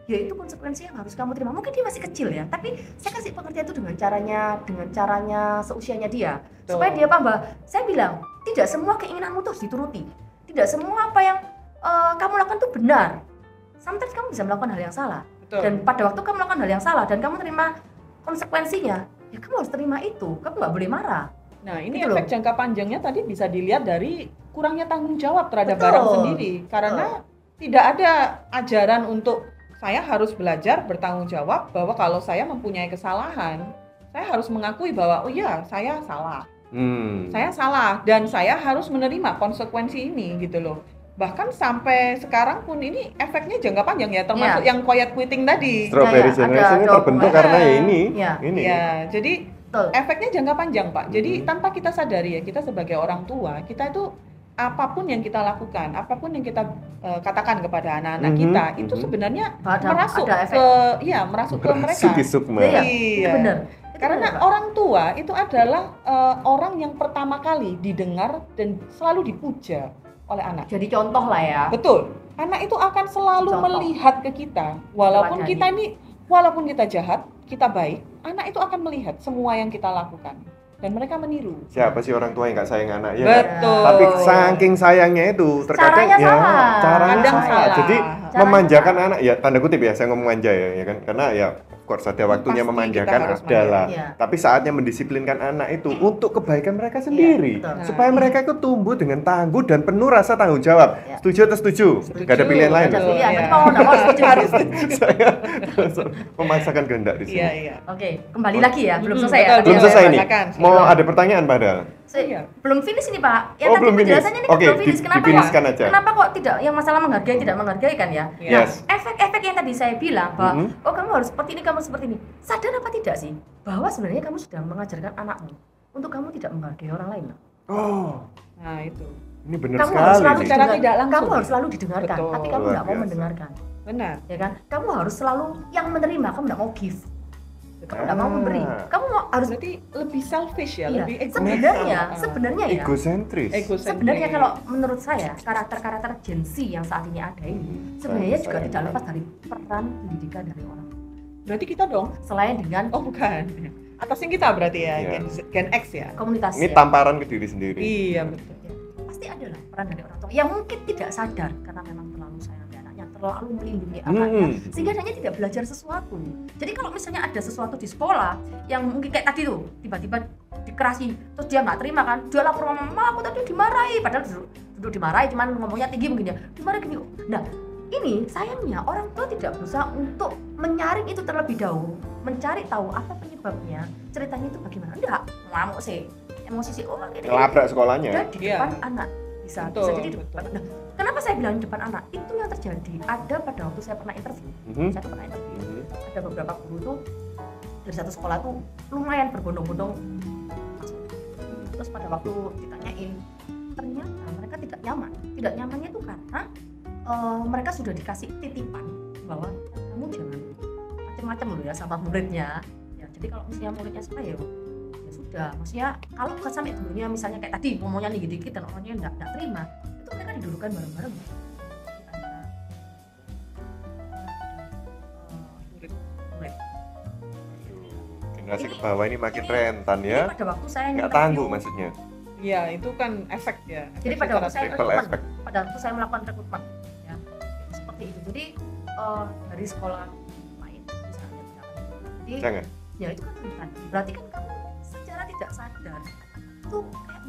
ya itu konsekuensi yang harus kamu terima. Mungkin dia masih kecil ya, tapi saya kasih pengertian itu dengan caranya seusianya dia, Betul. supaya dia paham bahwa saya bilang tidak semua keinginanmu tuh harus dituruti, tidak semua apa yang kamu lakukan itu benar. Sometimes kamu bisa melakukan hal yang salah. Betul. Dan pada waktu kamu melakukan hal yang salah dan kamu terima konsekuensinya, ya kamu harus terima itu, kamu nggak boleh marah. Nah, ini Gitu efek loh. jangka panjangnya tadi bisa dilihat dari kurangnya tanggung jawab terhadap Betul. barang sendiri. Karena tidak ada ajaran untuk saya harus belajar bertanggung jawab bahwa kalau saya mempunyai kesalahan, saya harus mengakui bahwa oh iya, saya salah. Saya salah dan saya harus menerima konsekuensi ini gitu loh. Bahkan sampai sekarang pun ini efeknya jangka panjang ya, termasuk yang quiet quitting tadi. Strawberry Ya, ya, generation ada ini terbentuk hubungan. karena ya ini. Ya. Ini. Ya, jadi Betul. efeknya jangka panjang Pak. Jadi Mhm. tanpa kita sadari ya, kita sebagai orang tua, kita itu apapun yang kita lakukan, apapun yang kita katakan kepada anak-anak kita itu sebenarnya merasuk ke mereka. Psikisukma. Iya, Iya. benar. Karena orang tua itu adalah orang yang pertama kali didengar dan selalu dipuja oleh anak. Jadi contoh lah ya. Betul. Anak itu akan selalu Contoh. melihat ke kita. Walaupun kita jahat, kita baik, anak itu akan melihat semua yang kita lakukan dan mereka meniru. Siapa sih orang tua yang nggak sayang anak ya? Betul. Tapi saking sayangnya itu terkadang Caranya ya salah. caranya Kadang salah. salah. Jadi Caranya memanjakan anak ya tanda kutip ya saya ngomong manja ya kan karena ya of course ada waktunya Pasti memanjakan kita harus adalah. Iya. Tapi saatnya mendisiplinkan anak itu untuk kebaikan mereka sendiri. betul. Supaya mereka itu tumbuh dengan tangguh dan penuh rasa tanggung jawab. Iya. Setuju atau setuju? Gak ada pilihan lain. Ada Betul, pilihan, iya. tapi mau nggak mau harus setuju. Saya memaksakan kehendak di sini. Iya, iya. Oke, kembali lagi ya, belum selesai ya. betul, tadi Belum ya. selesai nih. Silakan, Mau silakan. ada pertanyaan padahal. Iya. Belum finish ini Pak. Ya Oh, tadi belum finish. penjelasannya ini kan Oke, belum finish. Kenapa difinishkan kok? aja. Kenapa kok tidak yang masalah menghargai tidak menghargai kan ya? Iya. Yes. Efek-efek yang tadi saya bilang bahwa Mhm. oh kamu harus seperti ini, kamu seperti ini. Sadar apa tidak sih bahwa sebenarnya kamu sudah mengajarkan anakmu untuk kamu tidak menghargai orang lain. Oh, Nah, itu. ini benar Kamu harus sekali selalu nih. Secara didengar- tidak langsung. Kamu harus selalu didengarkan, Betul. tapi kamu Luar nggak mau biasa. mendengarkan, Benar. ya kan? Kamu harus selalu yang menerima, kamu nggak mau give, kamu nggak mau memberi, kamu harus Berarti lebih selfish ya, iya. lebih egois. Sebenarnya ya. Egosentris. Egosentris. Sebenarnya kalau menurut saya karakter-karakter Gen Z yang saat ini ada ini sebenarnya juga Saya tidak lepas dari peran pendidikan dari orang tua. Berarti kita dong. Selain dengan Oh, bukan. Atasnya kita berarti ya, Iya. Gen X ya. komunitas Ini ya. tamparan ke diri sendiri. Iya, betul. Pasti ada lah peran dari orang tua yang mungkin tidak sadar karena memang terlalu sayang di anaknya, terlalu melindungi anaknya sehingga anaknya tidak belajar sesuatu. Jadi kalau misalnya ada sesuatu di sekolah yang mungkin kayak tadi tuh tiba-tiba dikerasi terus dia nggak terima kan, dia lapor mama aku tadi dimarahi padahal duduk dimarahi cuman ngomongnya tinggi mungkin ya dimarahi gini. Nah ini sayangnya orang tua tidak berusaha untuk menyaring itu terlebih dahulu, mencari tahu apa penyebabnya, ceritanya itu bagaimana. Enggak, ngamuk sih, emosi sih, oh ini Ngelabrak sekolahnya. dan di Iya. depan anak bisa Betul, jadi di depan. Nah, kenapa saya bilang di depan anak? Itu yang terjadi. Ada pada waktu saya pernah interview. Saya pernah interview. Ada beberapa guru tuh dari satu sekolah tuh lumayan berbondong-bondong masuk. Terus pada waktu ditanyain, ternyata mereka tidak nyaman. Tidak nyamannya itu karena mereka sudah dikasih titipan bahwa kamu jangan macam-macam loh ya sama muridnya. Ya, jadi kalau misalnya muridnya salah ya sudah, maksudnya kalau bukan sampai gurunya misalnya kayak tadi ngomongnya tinggi dikit dan orangnya nggak terima, itu mereka didudukan bareng-bareng di antara murid. Generasi Ini- ke bawah ini makin ini- rentan Ini ya. pada waktu saya Nggak interview- tangguh maksudnya. Iya, itu kan efek ya. Jadi efek pada secara waktu saya triple rekrutmen, effect. pada waktu saya melakukan rekrutmen, ya seperti itu. Jadi dari sekolah lain misalnya, jadi Jangan. ya itu kan rentan. Berarti kan kamu secara tidak sadar itu kayak